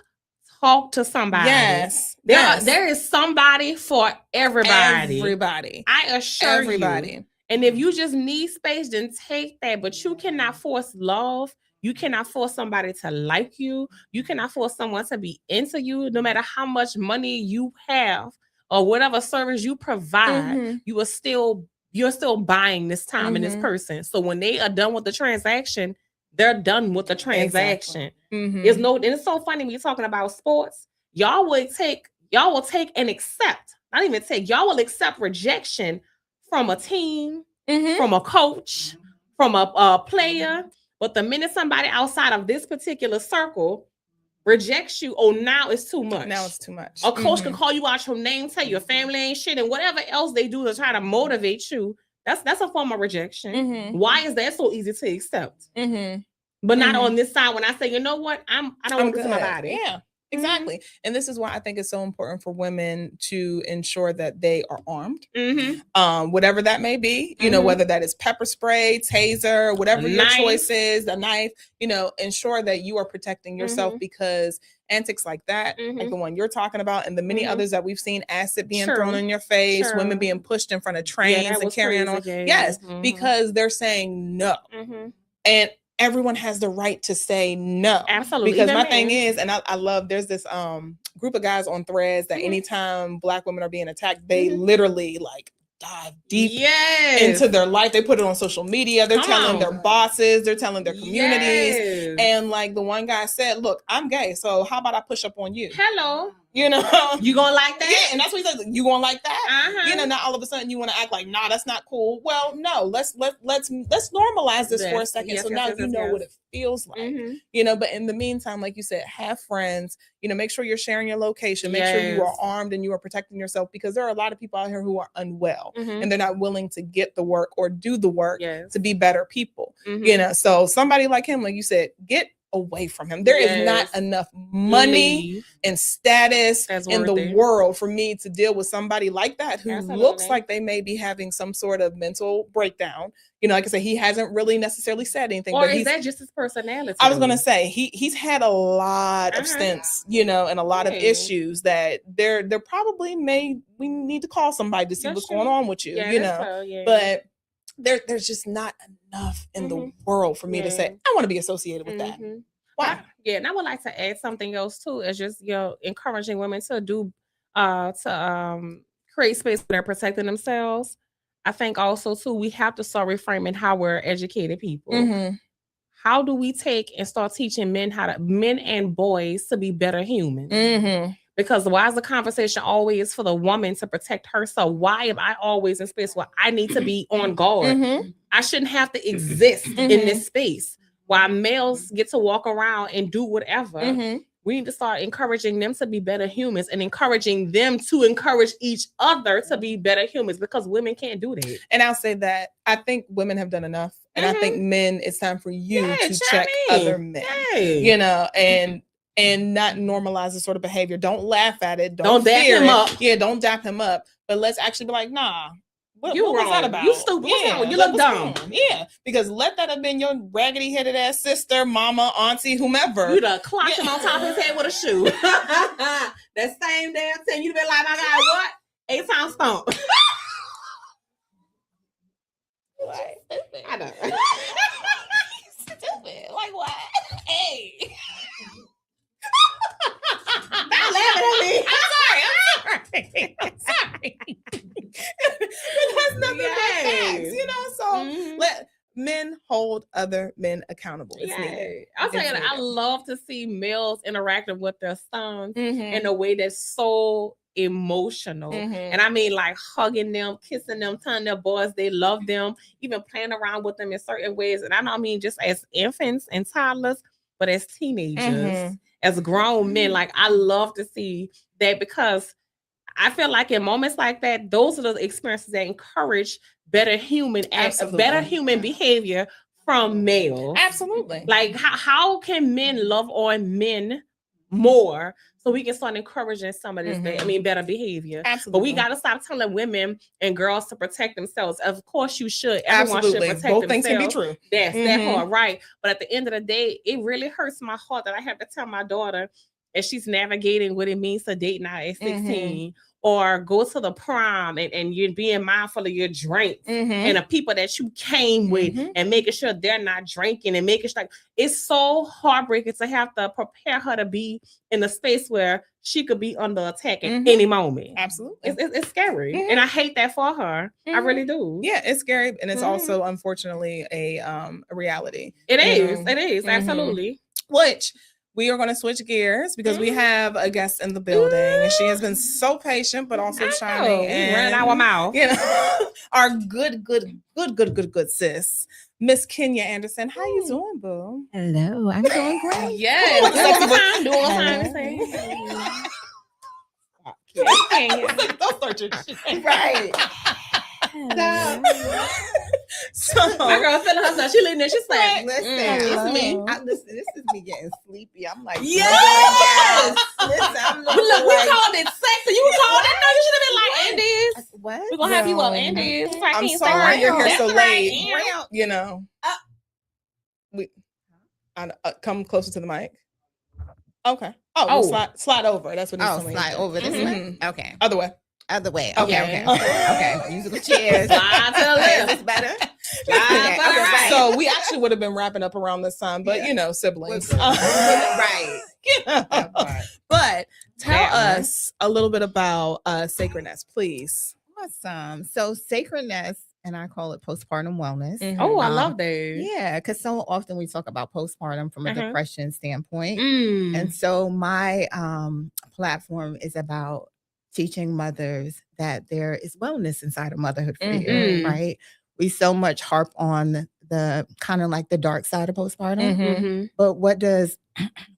talk to somebody. Yes. There is somebody for everybody. Everybody. I assure everybody. you. And if you just need space, then take that. But you cannot force love. You cannot force somebody to like you. You cannot force someone to be into you. No matter how much money you have or whatever service you provide, you're still buying this time in this person. So when they are done with the transaction, they're done with the transaction. It's and it's so funny when you're talking about sports. Y'all will take and accept, not even take, y'all will accept rejection from a team, from a coach, from a player. But the minute somebody outside of this particular circle rejects you, now it's too much. Now it's too much. A coach can call you out your name, tell your family ain't shit, and whatever else they do to try to motivate you. That's a form of rejection. Why is that so easy to accept? But not on this side when I say, you know what, I don't want to my body. Yeah. Exactly. And this is why I think it's so important for women to ensure that they are armed. Whatever that may be, you know, whether that is pepper spray, taser, whatever your choice is, a knife, you know, ensure that you are protecting yourself because antics like that, like the one you're talking about, and the many others that we've seen, acid being thrown in your face, women being pushed in front of trains and carrying on. Yes, because they're saying no. And everyone has the right to say no. Absolutely. Because my thing is, and I love, there's this group of guys on Threads that anytime Black women are being attacked, they literally like dive deep into their life. They put it on social media. They're telling their bosses, they're telling their communities. And like the one guy said, look, I'm gay, so how about I push up on you? Hello. You know, you gonna like that? Yeah, and that's what he said. You gonna like that? You know, not all of a sudden you want to act like, nah, that's not cool. Well, no, let's normalize this for a second. So now you know what it feels like. You know, but in the meantime, like you said, have friends. You know, make sure you're sharing your location. Make sure you are armed and you are protecting yourself, because there are a lot of people out here who are unwell and they're not willing to get the work or do the work to be better people. You know, so somebody like him, like you said, get away from him. There is not enough money and status in the world for me to deal with somebody like that who looks like they may be having some sort of mental breakdown. You know, like I said, he hasn't really necessarily said anything. Or but is that just his personality? I was gonna say he's had a lot of stints, you know, and a lot of issues that there probably we need to call somebody to see what's going on with you, you know. But there's just not enough in the world for me to say I want to be associated with that. Why? Yeah, and I would like to add something else too, is just, you know, encouraging women to do create space where they're protecting themselves. I think also too, we have to start reframing how we're educated people. How do we take and start teaching men and boys to be better humans? Because why is the conversation always for the woman to protect herself? Why am I always in space where I need to be on guard? I shouldn't have to exist in this space while males get to walk around and do whatever. We need to start encouraging them to be better humans and encouraging them to encourage each other to be better humans, because women can't do that. And I'll say that I think women have done enough. And I think men, it's time for you to check other men, you know, and not normalize this sort of behavior. Don't laugh at it. Don't dap him up. Yeah, don't dap him up. But let's actually be like, nah, what was that about? You stupid. Yeah, you look dumb. Yeah, because let that have been your raggedy headed ass sister, mama, auntie, whomever. You'd have clocked him on top of his head with a shoe. That same damn thing. You'd have been like, my God, what? 8 times stomp. I know. Stupid. Like what? Hey. Stop laughing at me. I'm sorry. But that's nothing but facts, you know. So let men hold other men accountable. It's needed. I'll tell you that I love to see males interacting with their sons in a way that's so emotional. Mhm. And I mean, like hugging them, kissing them, telling their boys they love them, even playing around with them in certain ways. And I don't mean just as infants and toddlers, but as teenagers, Mhm. as grown men. Like, I love to see that, because I feel like in moments like that, those are the experiences that encourage better human Absolutely. behavior from males. Absolutely. Like, how can men love on men more so we can start encouraging some of this better behavior? Absolutely. But we got to stop telling women and girls to protect themselves. Of course you should. Everyone should protect Both themselves. things can be true. That's that part, right? But at the end of the day, it really hurts my heart that I have to tell my daughter, as she's navigating what it means to date now at 16, or go to the prom and you're being mindful of your drinks and the people that you came with, and making sure they're not drinking, and making sure, like, it's so heartbreaking to have to prepare her to be in a space where she could be under attack at any moment. Absolutely. It's scary. And I hate that for her. I really do. Yeah, it's scary. And it's also, unfortunately, a reality. It you is. know? It is. Absolutely. Which we are going to switch gears because we have a guest in the building, and she has been so patient, but also shining. And ran out of mouth. You know, our good sis, Miss Kenya Anderson. How you doing, boo? Hello, I'm doing great. Yes. Don't start your shit. Right. So My girl feeling herself. She leaning there. She's like, Listen, it's me. Listen, this is me getting sleepy. I'm like, Yes. Listen, I'm look, looking we like, called it sex, and you called it. No, you should have been like, Andes. what? We're gonna have you up, Andes. So I I'm can't sorry say you're here That's so right. late. Yeah. You know, come closer to the mic. Okay. Oh, well, slide over. That's what he's telling me. Slide over this way. Okay. Other way. Other way. Okay. Okay. Musical chairs. Slide to the left. Is better? Slide to the right. So we actually would have been wrapping up around this time, but you know, siblings. Right. You know. That part. But tell That one. us a little bit about sacredness, please. Awesome. So sacredness, and I call it postpartum wellness. Oh, I love that. Yeah, because so often we talk about postpartum from a depression standpoint. Mm. And so my platform is about teaching mothers that there is wellness inside of motherhood for you, right? We so much harp on the kind of like the dark side of postpartum, but what does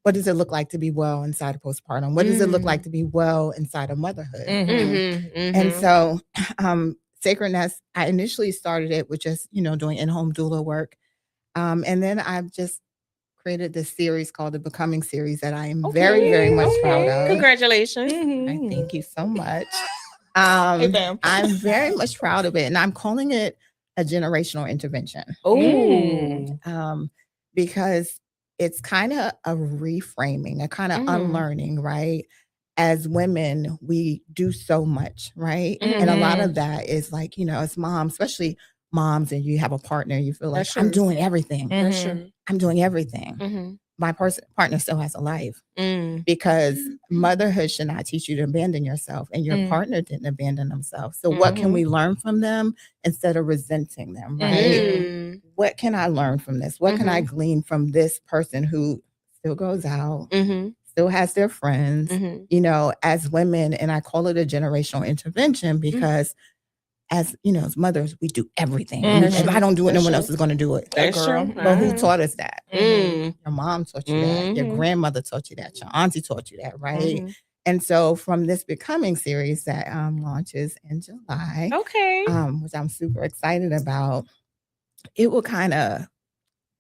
it look like to be well inside of postpartum? What does it look like to be well inside of motherhood? And so sacredness, I initially started it with just, doing in-home doula work. And then I've just created this series called the Becoming series that I am very, very much proud of. Congratulations. I thank you so much. Hey, bam. I'm very much proud of it. And I'm calling it a generational intervention. Because it's kind of a reframing, a kind of unlearning, right? As women, we do so much, right? And a lot of that is like, as moms, especially moms, and you have a partner, you feel like, I'm doing everything. I'm doing everything. My partner still has a life because motherhood should not teach you to abandon yourself, and your partner didn't abandon themselves. So what can we learn from them instead of resenting them, right? What can I learn from this? What can I glean from this person who still goes out, still has their friends, as women? And I call it a generational intervention because as mothers, we do everything. If I don't do it, no one else is going to do it. That's true. But who taught us that? Your mom taught you that. Your grandmother taught you that. Your auntie taught you that, right? And so from this Becoming series that launches in July, which I'm super excited about, it will kind of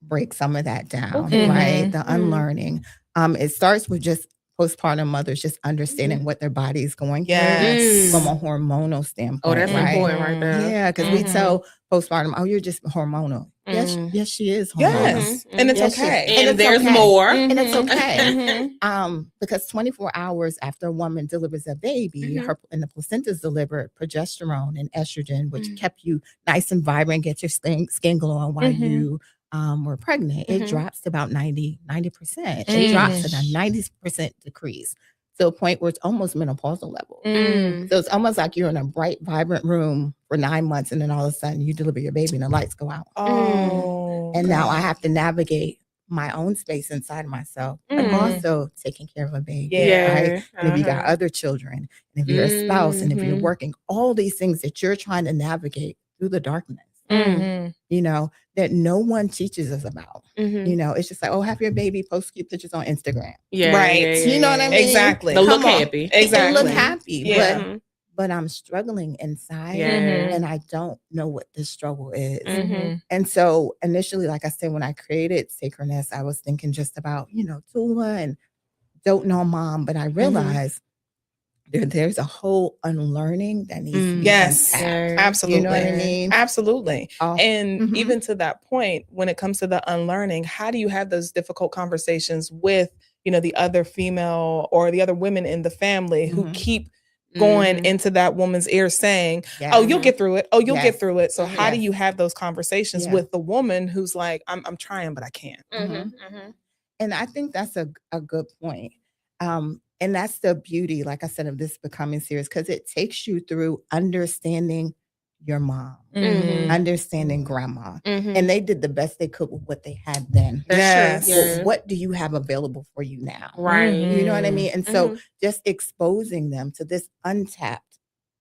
break some of that down, right? The unlearning. It starts with just postpartum mothers just understanding what their body is going through from a hormonal standpoint. Oh, that's right? important right there. Yeah, because we tell postpartum, oh, you're just hormonal. Yes, she is hormonal. Yes. And it's Yes, she okay. is. And it's there's okay. more. And it's okay. Because 24 hours after a woman delivers a baby, and the placenta's delivered progesterone and estrogen, which kept you nice and vibrant, get your skin glowing while you were pregnant, it drops to about 90%. It drops at a 90% decrease. To a point where it's almost menopausal level. So it's almost like you're in a bright, vibrant room for 9 months, and then all of a sudden you deliver your baby and the lights go out. Oh. And now I have to navigate my own space inside of myself, but Mhm. also taking care of a baby, Yeah. right? And if you got Uh-huh. other children, and if you're a spouse, and if you're Mhm. working, all these things that you're trying to navigate through the darkness, Mhm. that no one teaches us about. Mhm. It's just like, oh, have your baby post cute pictures on Instagram. Yeah, Right. yeah, You know what I yeah. mean? Exactly. The look Come on. happy. And look Exactly. happy, Yeah. Mhm. but I'm struggling inside, Yeah. and I don't know what the struggle is. Mhm. And so initially, like I said, when I created Sacredness, I was thinking just about, doula and doting on mom, but I realized there's a whole unlearning that needs to be Yes. unpacked. Absolutely. You know what I mean? Absolutely. Oh, And mhm. even to that point, when it comes to the unlearning, how do you have those difficult conversations with, the other female or the other women in the family who Mhm. keep going Mhm. into that woman's ear saying, Yes. "Oh, you'll get through it. Oh, you'll Yes. get through it." So how do Yes. you have those conversations Yeah. with the woman who's like, I'm trying, but I can't." Mhm. Mhm. And I think that's a good point. And that's the beauty, like I said, of this becoming series, because it takes you through understanding your mom, Mhm. understanding grandma. Mhm. And they did the best they could with what they had then. That's Yes. true. But Yeah. what do you have available for you now? Right. You know what I mean? And so Mhm. just exposing them to this untapped,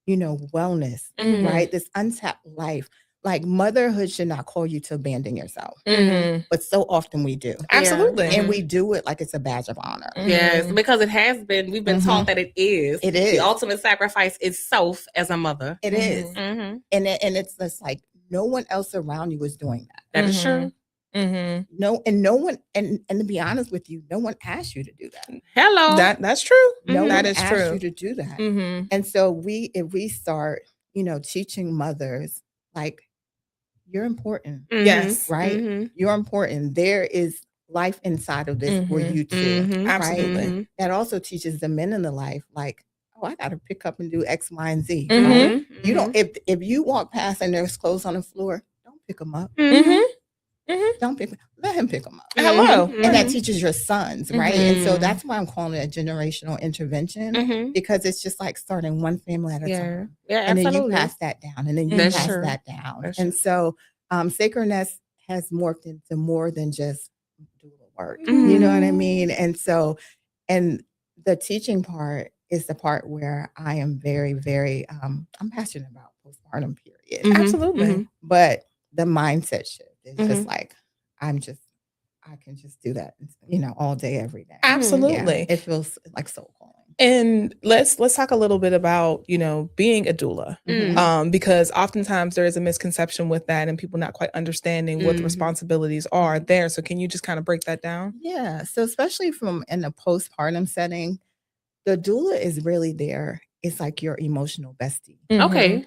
wellness, Mhm. right? This untapped life. Like motherhood should not call you to abandon yourself. Mhm. But so often we do. Absolutely. And we do it like it's a badge of honor. Yes, because it has been. We've been taught that it is. It is. The ultimate sacrifice is self as a mother. It is. Mm-hmm. And it's just like no one else around you is doing that. That is true. No, and no one, and to be honest with you, no one asked you to do that. Hello. That's true. No That one is asked true. you to do that. Mhm. And so if we start, teaching mothers, like, you're important, Mhm. Yes. right? Mhm. You're important. There is life inside of this for you too, Mhm. Absolutely. Mhm. That also teaches the men in the life, like, oh, I got to pick up and do X, Y, and Z. Mhm. Right? Mhm. You don't. If you walk past and there's clothes on the floor, don't pick them up. Mhm. Don't pick. Let him pick them up. Hello. Mhm. And that teaches your sons, right? And so Mhm. that's why I'm calling it a generational intervention, Mhm. because it's just like starting one family at a Yeah. time. Yeah. And then you Absolutely. pass that down, and then you That's pass true. that down. That's And so Sacredness has morphed into more than just doula work. Mhm. You know what I mean? And so, and the teaching part is the part where I am very, very, I'm passionate about postpartum period. Mhm. Absolutely. Mhm. But the mindset shift is just Mhm. like, I can just do that, all day, every day. Absolutely. Yeah, it feels like soul calling. And let's talk a little bit about, being a doula. Mhm. Because oftentimes there is a misconception with that and people not quite understanding what the Mhm. responsibilities are there. So can you just kind of break that down? Yeah. So especially from in a postpartum setting, the doula is really there. It's like your emotional bestie, Okay.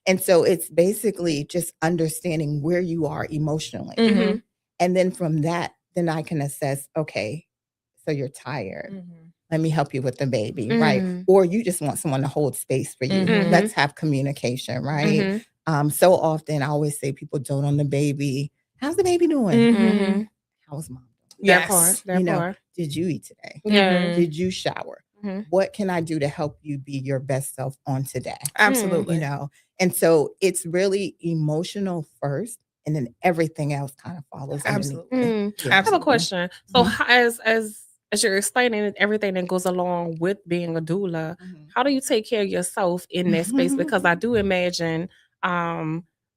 and so it's basically just understanding where you are emotionally. Mhm. And then from that, then I can assess, okay, so you're tired. Let me help you with the baby, right? Mhm. Or you just want someone to hold space for you. Mhm. Let's have communication, right? So often I always say people dote on the baby. How's the baby doing? Mhm. How's mom doing? That part. That You know, part. Did you eat today? Yeah. Did you shower? Mhm. What can I do to help you be your best self on today? Absolutely. And so it's really emotional first, and then everything else kind of follows underneath. Absolutely. Yeah. I have a Absolutely. question. So as you're explaining everything that goes along with being a doula, how do you take care of yourself in that space? Because I do imagine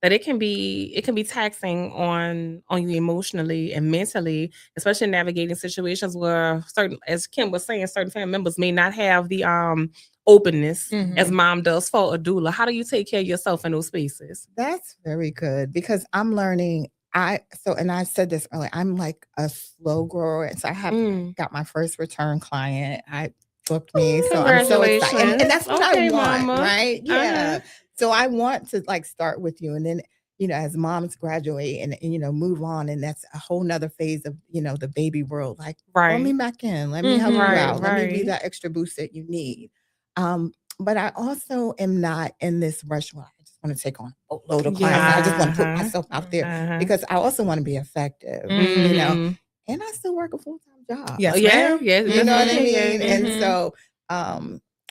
that it can be taxing on you emotionally and mentally, especially navigating situations where as Kim was saying, certain family members may not have the openness as mom does for a doula. How do you take care of yourself in those spaces? That's very good, because I'm learning. And I said this earlier, I'm like a slow grower. And so I have got my first return client. I booked me. So I'm so excited. And that's what Okay, I want, mama. right? Yeah. So I want to like start with you. And then, as moms graduate and move on. And that's a whole nother phase of, the baby world. Like, let me back in. Let me help you out. Let me be that extra boost that you need. But I also am not in this rush where I just want to take on a load of clients. I just want to put myself out there, because I also want to be effective, and I still work a full-time job. Yes, Yeah. ma'am. Yes. You know what I mean? Yeah. And so,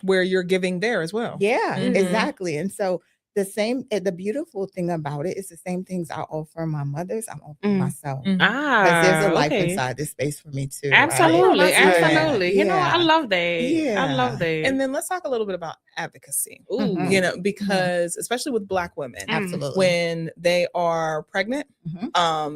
Where you're giving there as well. yeah, exactly. And so the beautiful thing about it is the same things I offer my mothers, I'm offering myself. Mhm. Because there's a life Okay. inside this space for me too. Absolutely, Oh, that's good. absolutely. You know, I Yeah. love that. I love Yeah. that. And then let's talk a little bit about advocacy. Ooh. Mhm. You know, because especially with Black women, Absolutely. when they are pregnant,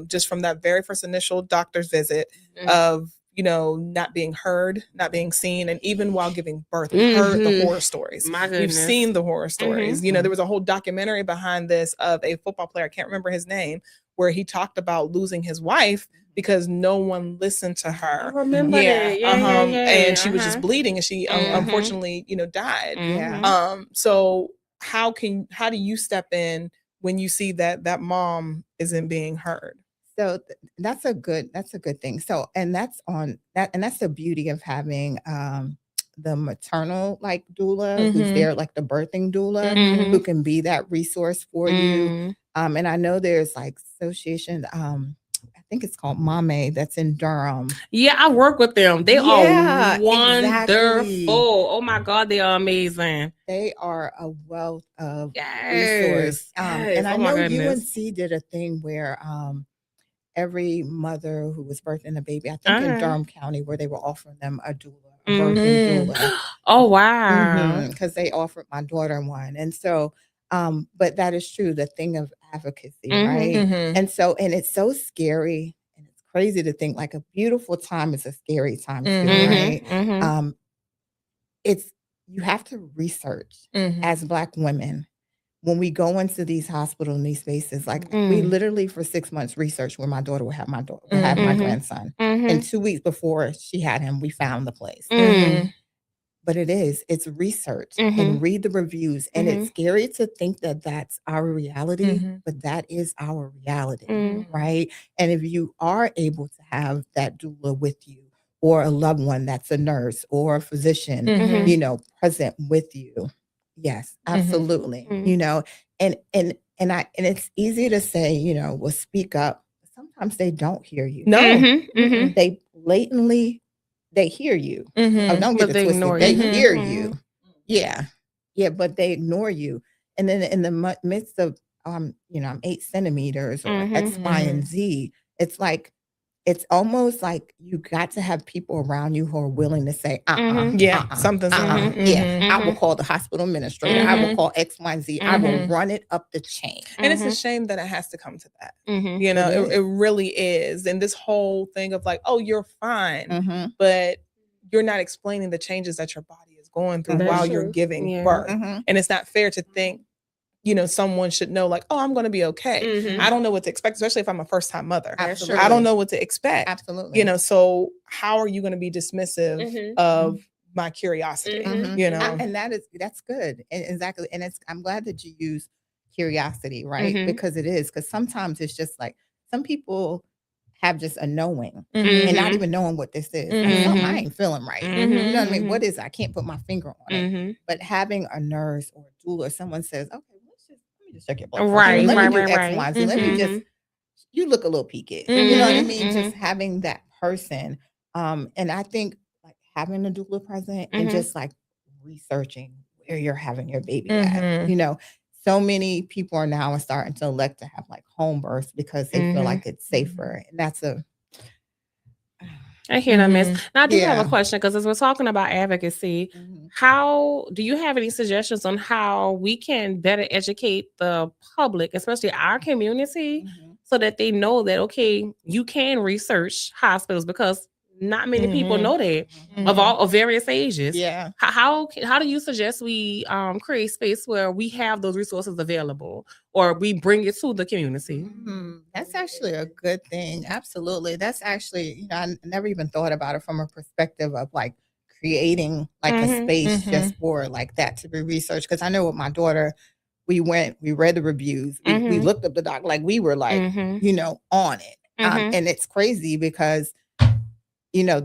just from that very first initial doctor's visit of, you know, not being heard, not being seen, and even while giving birth, we've heard the horror stories. My We've goodness. seen the horror stories. You know, there was a whole documentary behind this of a football player, I can't remember his name, where he talked about losing his wife because no one listened to I her. remember that. Yeah, And she was just bleeding, and she unfortunately, you know, died. Yeah. So how do you step in when you see that mom isn't being heard? So that's a good thing. So and that's the beauty of having the maternal like doula who's there, like the birthing doula who can be that resource for you. And I know there's like association, I think it's called Mame, that's in Durham. Yeah, I work with them. They Yeah, are wonderful. exactly. Oh my God, they are amazing. They are a wealth of Yes. resource. And I Oh my know goodness. UNC did a thing where every mother who was birthing a baby, I think in Durham County, where they were offering them a doula, a birthing doula. Oh wow. Because they offered my daughter one. And so, but that is true, the thing of advocacy, right? And so, and it's so scary and it's crazy to think like a beautiful time is a scary time too, right? You have to research as Black women. When we go into these hospitals and these spaces, like we literally for 6 months researched where my daughter would have my grandson. And 2 weeks before she had him, we found the place. But it's research and read the reviews. And it's scary to think that that's our reality, but that is our reality, right? And if you are able to have that doula with you, or a loved one that's a nurse or a physician, you know, present with you. Yes, absolutely. You know, and it's easy to say, you know, well, speak up. Sometimes they don't hear you. No. They blatantly, they hear you. Oh, don't get it twisted. They hear you. Yeah. Yeah, but they ignore you. And then in the midst of, you know, I'm 8 centimeters or X, Y, and Z, it's like, it's almost like you got to have people around you who are willing to say, something's wrong. Yeah, I will call the hospital administrator. I will call X, Y, and Z. I will run it up the chain. And it's a shame that it has to come to that. You know, it really is. And this whole thing of like, oh, you're fine, but you're not explaining the changes that your body is going through while you're giving birth. And it's not fair to think, you know, someone should know like, oh, I'm going to be okay. I don't know what to expect, especially if I'm a first time mother. Absolutely. I don't know what to expect. Absolutely. You know, so how are you going to be dismissive of my curiosity? You know, and that's good. And exactly. And I'm glad that you use curiosity, right? Because sometimes it's just like some people have just a knowing and not even knowing what this is. Like, something I ain't feeling right. You know what I mean? What is it? I can't put my finger on it. But having a nurse or a doula, or someone says, okay, let me just check your blood pressure. Right, Let me do right, X, right. Y, Z. Let me just, you look a little peaked. You know what I mean? Just having that person. And I think like having a doula present and just like researching where you're having your baby at, you know, so many people are now starting to elect to have like home births because they feel like it's safer. And that's I hear that, Miss. Now I do have a question because as we're talking about advocacy, how do you have any suggestions on how we can better educate the public, especially our community, so that they know that okay, you can research hospitals because not many people know that of various ages. Yeah. How do you suggest we create space where we have those resources available or we bring it to the community? That's actually a good thing. Absolutely. That's actually, you know, I never even thought about it from a perspective of like creating like a space just for like that to be researched. Because I know with my daughter, we read the reviews, we looked up the doc, like we were like, you know, on it. And it's crazy because, you know,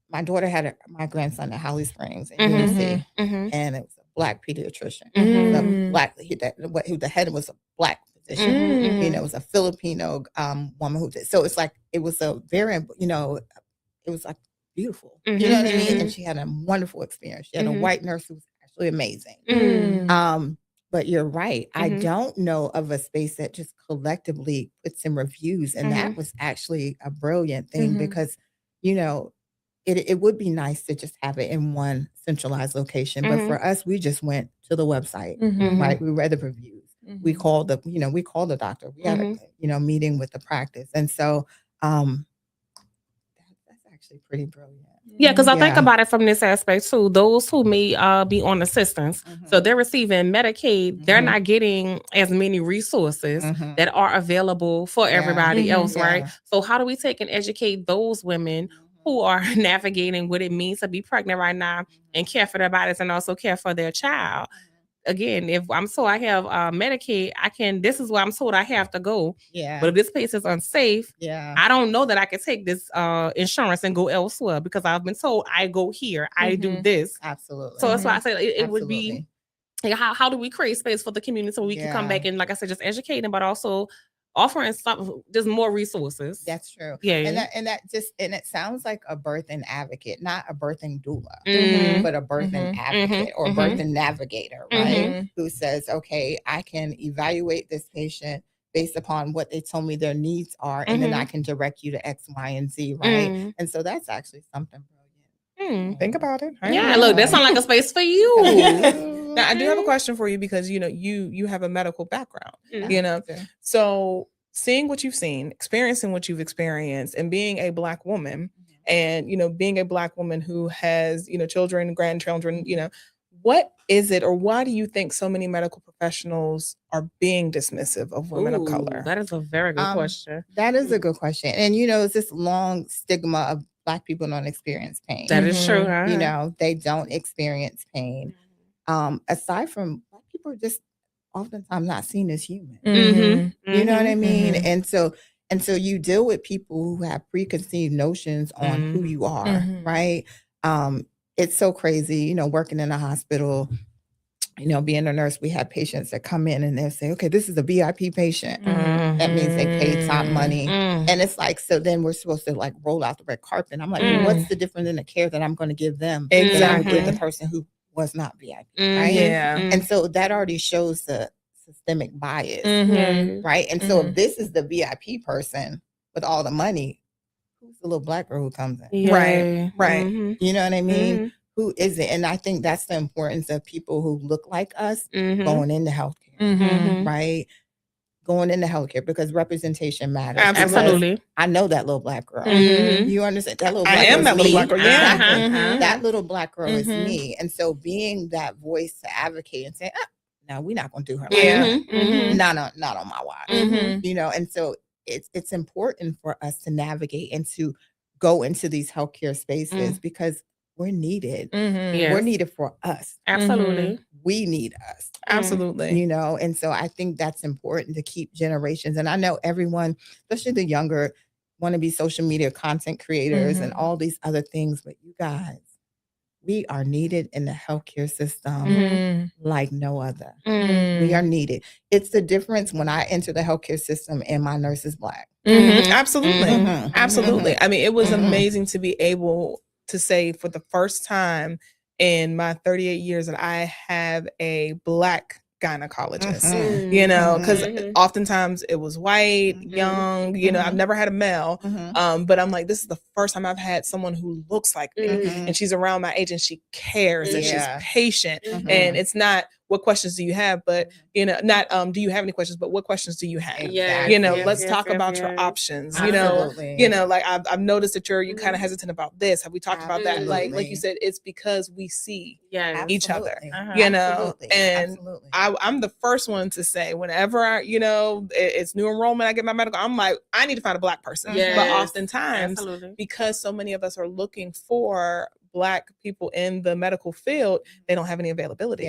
my daughter had my grandson at Holly Springs in UNC, and it was a Black pediatrician. The head was a Black physician. You know, it was a Filipino woman who did. So it's like it was a very, you know, it was like beautiful. You know what I mean? And she had a wonderful experience. She had a white nurse who was actually amazing. But you're right. I Mhm. don't know of a space that just collectively puts in reviews. And that was actually a brilliant thing Mhm. because, you know, it would be nice to just have it in one centralized location. But for us, we just went to the website, right? We read the reviews. We called we called the doctor. We had a, meeting with the practice. And so that's actually pretty brilliant. Yeah, because I think about it from this aspect too. Those who may be on assistance, so they're receiving Medicaid, they're not getting as many resources that are available for everybody else, right? So how do we take and educate those women who are navigating what it means to be pregnant right now and care for their bodies and also care for their child? Again, if I'm told I have Medicaid, this is where I'm told I have to go. Yeah. But if this place is unsafe, Yeah. I don't know that I can take this insurance and go elsewhere because I've been told I go here, I do this. Absolutely. So that's why I say it would be, like, how do we create space for the community so we can come back and, like I said, just educating, but also offering just more resources. That's true. Yeah. And it sounds like a birthing advocate, not a birthing doula, but a birthing advocate or birthing navigator, right? Who says, okay, I can evaluate this patient based upon what they told me their needs are, and then I can direct you to X, Y, and Z, right? And so that's actually something brilliant. Think about it. Yeah, look, that sounds like a space for you. Now, I do have a question for you because you have a medical background. So seeing what you've seen, experiencing what you've experienced, and being a Black woman, and being a Black woman who has children, grandchildren, what is it, or why do you think so many medical professionals are being dismissive of women of color? That is a very good question. That is a good question, and it's this long stigma of Black people don't experience pain. That is true. Huh? They don't experience pain. Aside from Black people are just oftentimes not seen as human. You know what I mean? And so you deal with people who have preconceived notions on who you are, right? It's so crazy, working in a hospital, being a nurse, we have patients that come in and they'll say, okay, this is a VIP patient. That means they paid top money. And it's like, so then we're supposed to like roll out the red carpet. I'm like, well, what's the difference in the care that I'm going to give them? Exactly. With the person who was not VIP, right? Yeah. And so that already shows the systemic bias, right? And so if this is the VIP person with all the money, who's the little Black girl who comes in? Yeah. Right. You know what I mean? Who is it? And I think that's the importance of people who look like us going into healthcare, right? Going into healthcare, because representation matters. Absolutely. I know that little Black girl. You understand? That little Black I am that little Black girl. Yeah. Exactly. That little Black girl is me. And so being that voice to advocate and say, no, we're not going to do her like that. Not on my watch. And so it's important for us to navigate and to go into these healthcare spaces because we're needed. Yes. We're needed for us. Absolutely. We need us. Absolutely. And so I think that's important to keep generations. And I know everyone, especially the younger, want to be social media content creators and all these other things. But you guys, we are needed in the healthcare system like no other. We are needed. It's the difference when I enter the healthcare system and my nurse is Black. Absolutely. Absolutely. I mean, it was amazing to be able to say for the first time in my 38 years that I have a Black gynecologist, because oftentimes it was white, young, I've never had a male, but I'm like, this is the first time I've had someone who looks like me and she's around my age and she cares and she's patient and it's not, what questions do you have? But, not, do you have any questions, but what questions do you have? Let's talk about your options, like I've noticed that you kind of hesitant about this. Have we talked about that? Like you said, it's because we see each other, and I'm the first one to say whenever it's new enrollment, I get my medical, I'm like, I need to find a Black person. But oftentimes, because so many of us are looking for Black people in the medical field, they don't have any availability.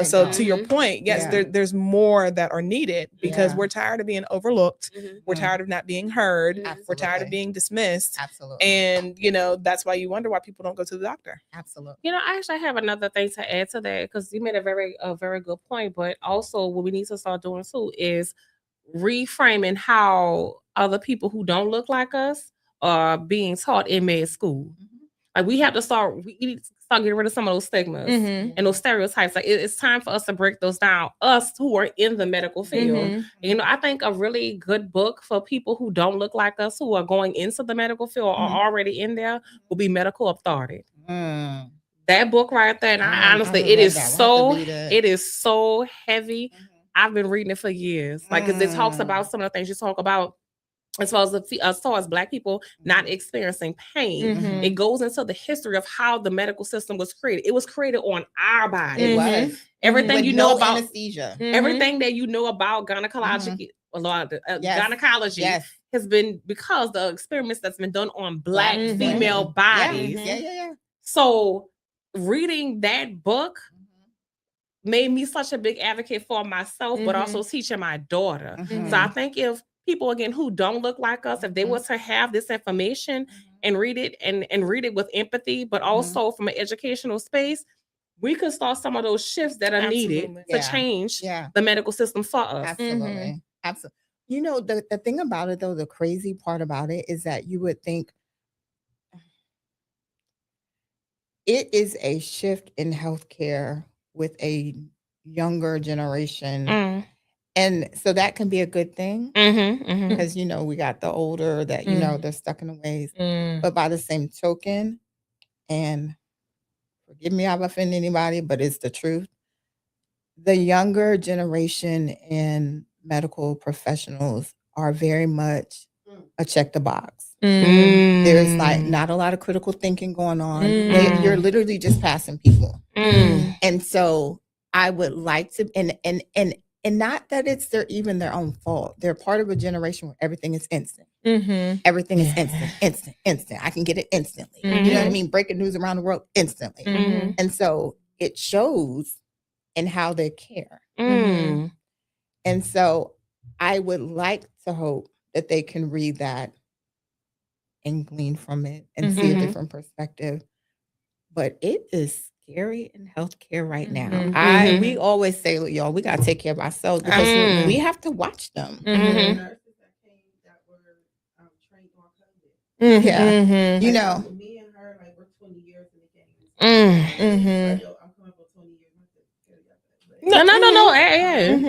So to your point, yes, there's more that are needed because we're tired of being overlooked. We're tired of not being heard. We're tired of being dismissed. And that's why you wonder why people don't go to the doctor. I actually have another thing to add to that, because you made a very good point. But also what we need to start doing too is reframing how other people who don't look like us are being taught in med school. Like we have to we need to start getting rid of some of those stigmas Mm-hmm. and those stereotypes. Like it's time for us to break those down. Us who are in the medical field. Mm-hmm. You know, I think a really good book for people who don't look like us, who are going into the medical field or Mhm. are already in there, will be Medical Authority. Mm. That book right there, and I honestly, it is so it is so heavy. I've been reading it for years, like because it talks about some of the things you talk about. As far as Black people not experiencing pain, Mhm. it goes into the history of how the medical system was created. It was created on our body. It was Everything with you know no about anesthesia. everything that you know about gynecology, a lot of gynecology Yes. has been because the experiments that's been done on Black Mhm. female bodies. Yeah. So reading that book made me such a big advocate for myself, but also teaching my daughter. So I think if people again who don't look like us, if they were to have this information and read it and read it with empathy, but also from an educational space, we could start some of those shifts that are needed to change the medical system for us. Absolutely. Absolutely. You know, the thing about it though, the crazy part about it is that you would think it is a shift in healthcare with a younger generation. And so that can be a good thing because, you know, we got the older that, you know, they're stuck in the ways. But by the same token, and forgive me if I've offended anybody, but it's the truth. The younger generation and medical professionals are very much a check the box. There's like not a lot of critical thinking going on. You're literally just passing people. And so I would like to, and not that it's even their own fault. They're part of a generation where everything is instant. Everything is instant. I can get it instantly. You know what I mean? Breaking news around the world instantly. And so it shows in how they care. And so I would like to hope that they can read that and glean from it and see a different perspective. But it is scary in healthcare right now. We always say, y'all, we gotta take care of ourselves because we have to watch them. Yeah. You know. Me and her, like, we're 20 years in the game. I'm coming up on 20 years. No.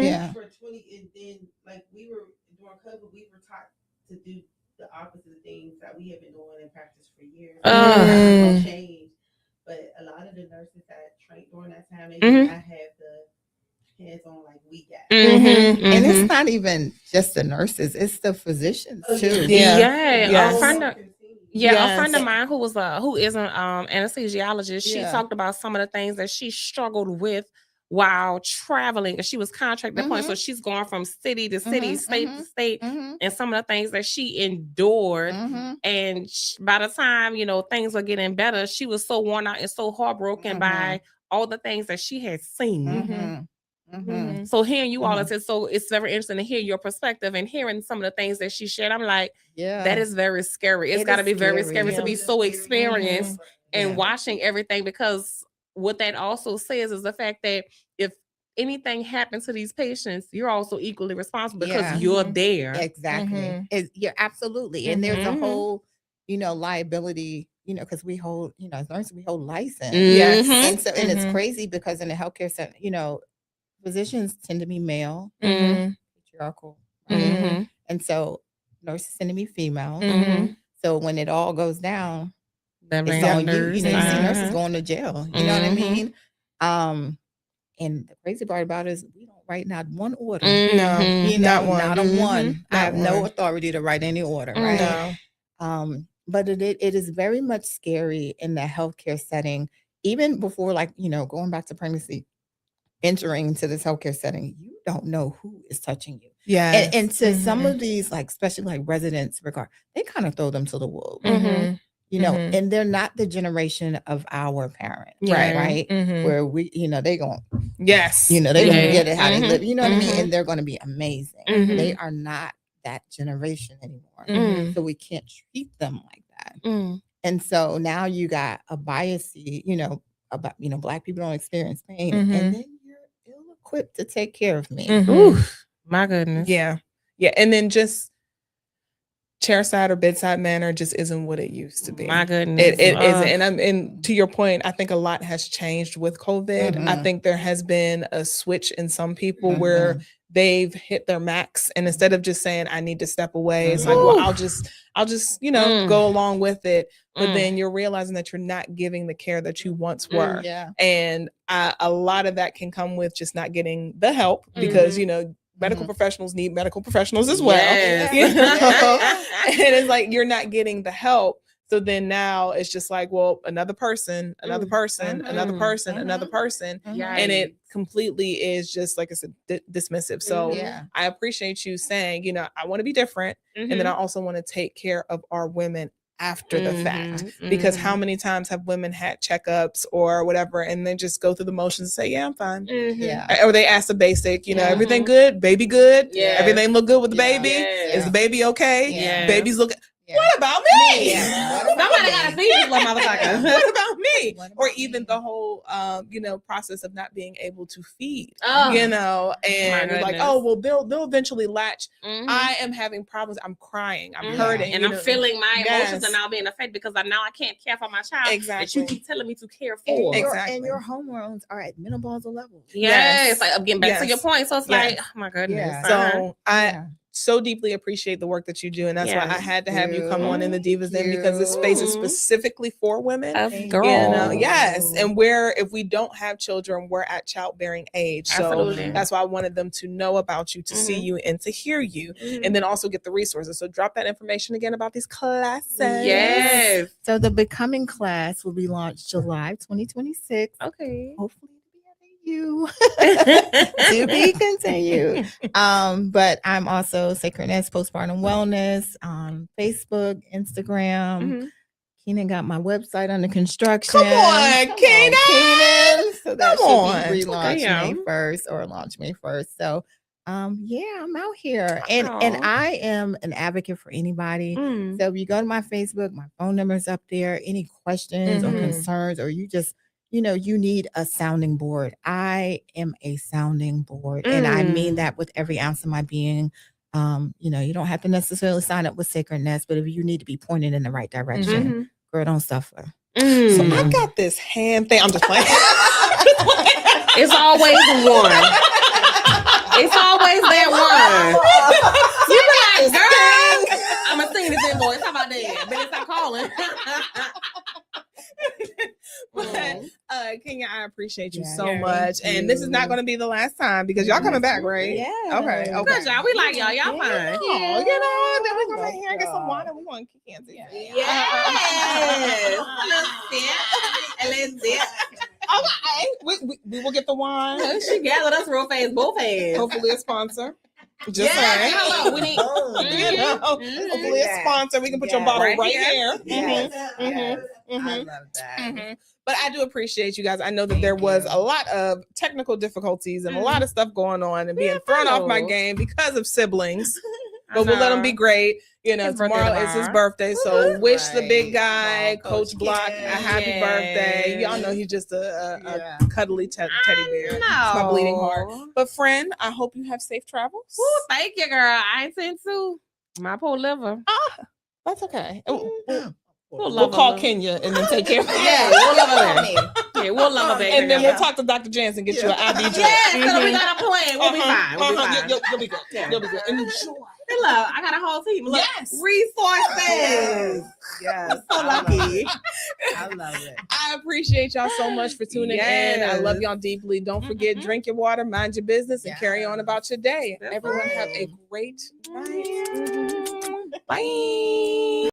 Yeah. For 20, and then, like, we were during COVID, we were taught to do the opposite things that we have been doing in practice for years. No change. But a lot of the nurses that trained during that time, they did not have the hands on like we got. And it's not even just the nurses, it's the physicians too. A friend of mine who is an anesthesiologist, she talked about some of the things that she struggled with while traveling, and she was contracted point, so she's going from city to city, state to state, and some of the things that she endured. And by the time, you know, things were getting better, she was so worn out and so heartbroken by all the things that she had seen. So hearing you all, so it's very interesting to hear your perspective and hearing some of the things that she shared. I'm like, that is very scary. It's got to be very scary to be so experienced and watching everything, because what that also says is the fact that if anything happens to these patients, you're also equally responsible because you're there. Exactly. You're absolutely. And there's a whole, you know, liability, you know, because we hold, you know, as nurses, we hold license. And so, and it's crazy because in the healthcare center, you know, physicians tend to be male, patriarchal, right? And so nurses tend to be female. So when it all goes down, it's on you. You know, you see nurses going to jail. You know what I mean? And the crazy part about it is we don't write not one order. No, you know, not a one. I have no one. authority to write any order, right? No. But it is very much scary in the healthcare setting, even before, like, you know, going back to pregnancy, entering into this healthcare setting, you don't know who is touching you. And to some of these, like, especially like residents, they kind of throw them to the wolves. You know, and they're not the generation of our parents, right? Where we, you know, they going, you know, they gonna get it how they live, you know what I mean? And they're going to be amazing. They are not that generation anymore. So we can't treat them like that. And so now you got a bias, you know, about, you know, Black people don't experience pain, and then you're ill-equipped to take care of me. Ooh, my goodness. Yeah. And then just chairside or bedside manner just isn't what it used to be. My goodness. It isn't. And to your point, I think a lot has changed with COVID. I think there has been a switch in some people where they've hit their max, and instead of just saying I need to step away, it's like, well, I'll just go along with it. But then you're realizing that you're not giving the care that you once were. And a lot of that can come with just not getting the help because medical professionals need medical professionals as well. Yes. And it's like you're not getting the help. So then now it's just like, well, another person, another person, another person, another person. And it completely is just, like I said, dismissive. So I appreciate you saying, I want to be different. And then I also want to take care of our women after the fact, because how many times have women had checkups or whatever and then just go through the motions and say, yeah, I'm fine. Or they ask the basic, everything good, baby good, everything look good with the baby. Is the baby okay? Baby's looking. What about me? Somebody gotta feed this little motherfucker. What about me? Or even the whole process of not being able to feed. And it's like, oh well, they'll eventually latch. I am having problems. I'm crying. I'm hurting. And I'm feeling my emotions and now being affected because I can't care for my child. That you keep telling me to care for. And your hormones are at menopausal levels. Yes. Like I'm getting back to your point. So it's like, oh my goodness. So I so deeply appreciate the work that you do, and that's why I had to have you come on in the Divas Den, because this space is specifically for women. Yes, and if we don't have children, we're at childbearing age. So that's why I wanted them to know about you, to see you, and to hear you, and then also get the resources. So drop that information again about these classes. Yes. So the Becoming class will be launched July 2026. Okay. Hopefully you to be continued. But I'm also Sacredness Postpartum Wellness on Facebook, Instagram. Keenan got my website under construction. Come on, Keenan. So that should be relaunched May 1st or launch May 1st. So I'm out here. And I am an advocate for anybody. So if you go to my Facebook, my phone number is up there. Any questions or concerns, or you just you need a sounding board. I am a sounding board. And I mean that with every ounce of my being. You don't have to necessarily sign up with Sacredness, but if you need to be pointed in the right direction, girl, don't suffer. So I got this hand thing. I'm just playing. It's always one. It's always that one. You be like, girl, I'm going to sing this invoice. How about that? Better stop calling. But Kenya, I appreciate you so much. And this is not going to be the last time, because y'all coming back, right? Yeah. Okay. Good, y'all. We like y'all. Y'all fine. Oh, then we're going to here and get some water. We're going to kick hands. Yes. Let's dip. Okay. We will get the wine. She gathered us real fast, both hands. Hopefully a sponsor. Just saying. Hello. We need. Hopefully a sponsor. We can put your bottle right here. I love that. But I do appreciate you guys. I know that there was a lot of technical difficulties and a lot of stuff going on and being thrown off my game because of siblings. But we'll let them be great. Tomorrow is his birthday. So wish the big guy, Coach Block, a happy birthday. Y'all know he's just a cuddly teddy bear. It's my bleeding heart. But friend, I hope you have safe travels. Ooh, thank you, girl. I ain't saying to my poor liver. That's okay. We'll call Kenya and then take care of it. Yeah, we'll love her back. Yeah, we'll love her back. And then we'll talk to Dr. Jansen, get you an IV drip. Yeah, so we got a plan. We'll be fine. We'll be fine. You'll be good. You'll be good. And enjoy. Look, I got a whole team. Look, resources. Yes. So lucky. I love it. I appreciate y'all so much for tuning in. I love y'all deeply. Don't forget, drink your water, mind your business, and carry on about your day. Everyone have a great night. Bye.